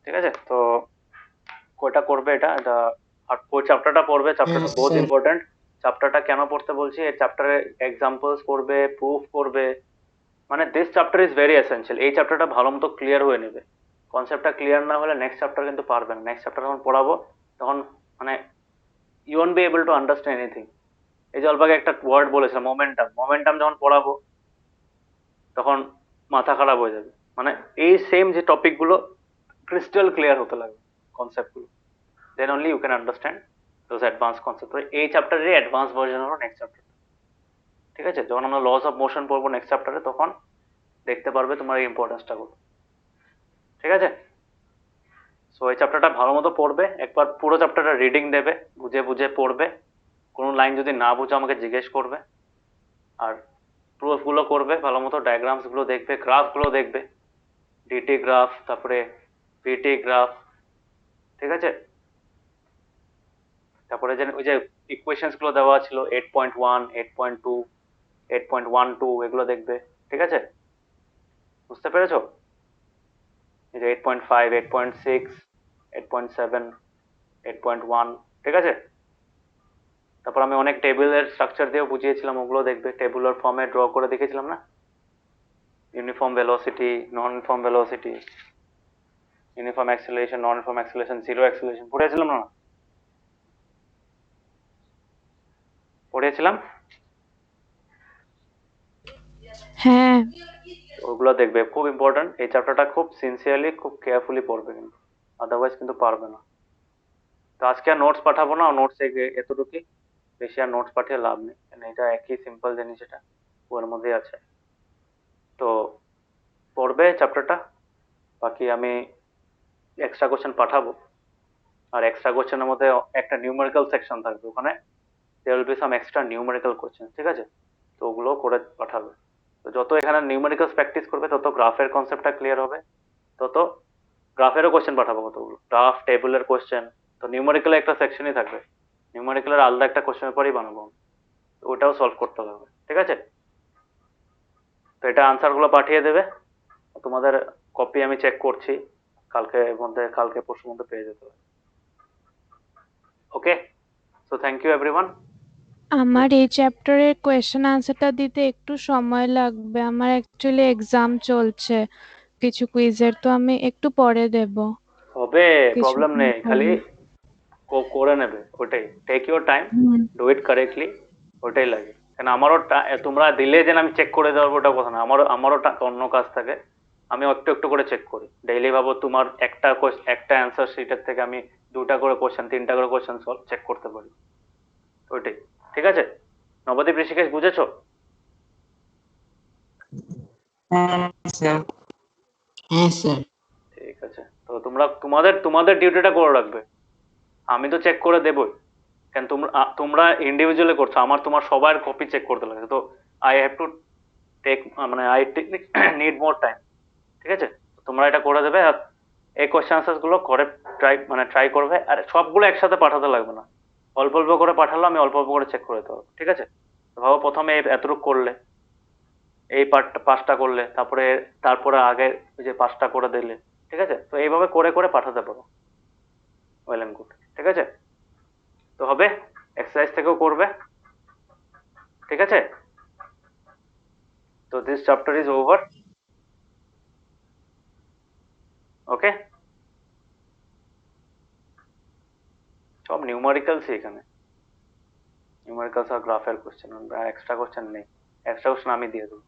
ঠিক আছে, তো কয়টা করবে এটা এটা আর ওই চ্যাপ্টারটা পড়বে, চ্যাপ্টারটা বহুত স্যার। ইম্পর্টেন্ট। চ্যাপ্টারটা কেন পড়তে বলছি, এই চ্যাপ্টারে এক্সাম্পলস করবে, প্রুফ করবে, মানে this chapter is very essential. এই চ্যাপ্টারটা ভালো মতো ক্লিয়ার হয়ে নেবে। কনসেপ্টটা ক্লিয়ার না হলে নেক্সট চ্যাপ্টার কিন্তু পারবে না। নেক্সট চ্যাপ্টার যখন পড়াবো তখন মানে you won't be able to understand anything. এই যে অল্প আগে একটা ওয়ার্ড বলেছিলাম মোমেন্টাম যখন পড়াবো তখন মাথা খারাপ হয়ে যাবে, মানে এই সেম যে টপিক গুলো ক্রিস্টাল ক্লিয়ার হতে লাগবে কনসেপ্ট গুলো, then only you can understand those advance concept. এই চ্যাপ্টারের অ্যাডভান্স ভার্সন হলো নেক্সট চ্যাপ্টার, ঠিক আছে? যখন আমরা লস অফ মোশন পড়বো নেক্সট চ্যাপ্টারে তখন দেখতে পারবে তোমার এই ইম্পর্টেন্সটা গুলো, ঠিক আছে? সো এই চ্যাপ্টারটা ভালো মতো পড়বে, একবার পুরো চ্যাপ্টারটা রিডিং দেবে, বুঝে বুঝে পড়বে, কোনো লাইন যদি না বুঝো আমাকে জিজ্ঞেস করবে, আর প্রুফ গুলো করবে ভালো মতো, ডায়াগ্রামস গুলো দেখবে, গ্রাফ গুলো দেখবে, ডিটি গ্রাফ, তারপরে পিটি গ্রাফ, ঠিক আছে? তারপরে যে ওই যে ইকুয়েশনস গুলো দেওয়া ছিল 8.1, 8.2, 8.12 এগুলো দেখবে, ঠিক আছে? বুঝতে পেরেছো? এই যে 8.5, 8.6, 8.7, 8.1, ঠিক আছে? তারপর আমি অনেক টেবিলের স্ট্রাকচার দিয়েও বুঝিয়েছিলাম, ওগুলো দেখবে, টেবুলার ফর্মে ড্র করে দেখেছিলাম না, ইউনিফর্ম ভেলোসিটি, নন ইউনিফর্ম ভেলোসিটি, ইউনিফর্ম অ্যাক্সিলারেশন, নন ইউনিফর্ম অ্যাক্সিলারেশন, জিরো অ্যাক্সিলারেশন পড়েছিলাম না? পড়েছিলাম? হ্যাঁ। ওগুলো দেখবে, খুব ইম্পর্টেন্ট। এই চ্যাপ্টারটা খুব সিনসিয়ারলি, খুব কেয়ারফুলি পড়বে, কিন্তু আদারওয়াইজ কিন্তু পারবে না। তো আজকে আর নোটস পাঠাবো না, নোটস এতটুকুই, বেশি আর নোটস পাঠিয়ে লাভ নেই, কারণ এটা একই সিম্পল জিনিস, এটা ওর মধ্যেই আছে। তো পড়বে চ্যাপ্টারটা, বাকি আমি এক্সট্রা কোশ্চেন পাঠাবো, আর এক্সট্রা কোশ্চেনের মধ্যে একটা নিউমেরিক্যাল সেকশন থাকবে, ওখানে there will be some extra numerical questions, ঠিক আছে? তো ওগুলো করে পাঠাবে। তো যত এখানে নিউমেরিক্যালস প্র্যাকটিস করবে তত গ্রাফের কনসেপ্টটা ক্লিয়ার হবে, তত গ্রাফেরও কোশ্চেন পাঠাবো কতগুলো, গ্রাফ টেবিলের কোশ্চেন। তো নিউমেরিক্যাল একটা সেকশনই থাকবে, নিউমেরিক্যালের আলাদা একটা কোশ্চেন পেপারই বানাবো, তো ওটাও সলভ করতে হবে, ঠিক আছে? তো এটা আনসার গুলো পাঠিয়ে দেবে, তোমাদের কপি আমি চেক করছি, কালকে পরশুর মধ্যে পেয়ে যেতে হবে। ওকে, সো থ্যাংক ইউ এভরিওয়ান। আমার এই চ্যাপ্টারের কোয়েশ্চেন আনসারটা দিতে একটু সময় লাগবে, আমার অ্যাকচুয়ালি এক্সাম চলছে কিছু কুইজের, তো আমি একটু পরে দেব। হবে, কিছু প্রবলেম নেই, পরে। খালি করে নেবে, ওটাই, take your time, do it correctly, ওটাই লাগে। কেন আমারও তোমরা দিলে যে আমি চেক করে দেওয়ার ওটা কথা না, আমারও অন্য কাজ থাকে, আমি একটু একটু করে চেক করি ডেইলি। ভাবো তোমার একটা অ্যান্সার শিটের থেকে আমি 2টা করে কোশ্চেন, 3টা করে কোশ্চেন সলভ চেক করতে পারি, ওইটাই, ঠিক আছে? নবদ্বীপ, ঋষিকেশ, বুঝেছো? হ্যাঁ স্যার। হ্যাঁ স্যার। ঠিক আছে, তো তোমাদের ডিউটিটা করে রাখবে, আমি তো চেক করে দেবই, কেন তোমরা ইন্ডিভিজুয়ালি করছো, তোমার সবার কপি চেক করতে লাগে, তো আই হ্যাভ টু টেক, মানে আই নিড মোর টাইম, ঠিক আছে? তোমরা এটা করে দেবে, আর এই কোশ্চেন আনসার গুলো করে ট্রাই করবে, আর সবগুলো একসাথে পাঠাতে লাগবে না, অল্প অল্প করে পাঠালো, আমি অল্প অল্প করে চেক করে দিতে পারবো, ঠিক আছে? ভাবো প্রথমে এতটুকু করলে, এই পার্টটা 5টা করলে, তারপরে আগে ওই যে 5টা করে দিলে, ঠিক আছে? তো এইভাবে করে করে পাঠাতে পারো, ওয়েল এন্ড গুড, ঠিক আছে? তো হবে, এক্সারসাইজ থেকেও করবে, ঠিক আছে? তো this chapter is over, okay? সব নিউমারিক্যালস এখানে, নিউমারিক্যালস আর গ্রাফের কোশ্চেন, এক্সট্রা কোশ্চেন নেই, এক্সট্রা কোশ্চেন আমি দিয়ে দেবো,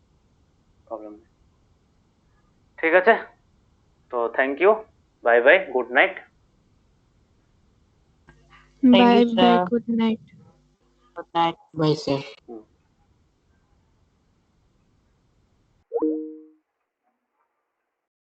প্রবলেম নেই, ঠিক আছে? তো thank you, bye bye, good night. Thank bye you, bye, sir. Good night. Good night. Bye sir.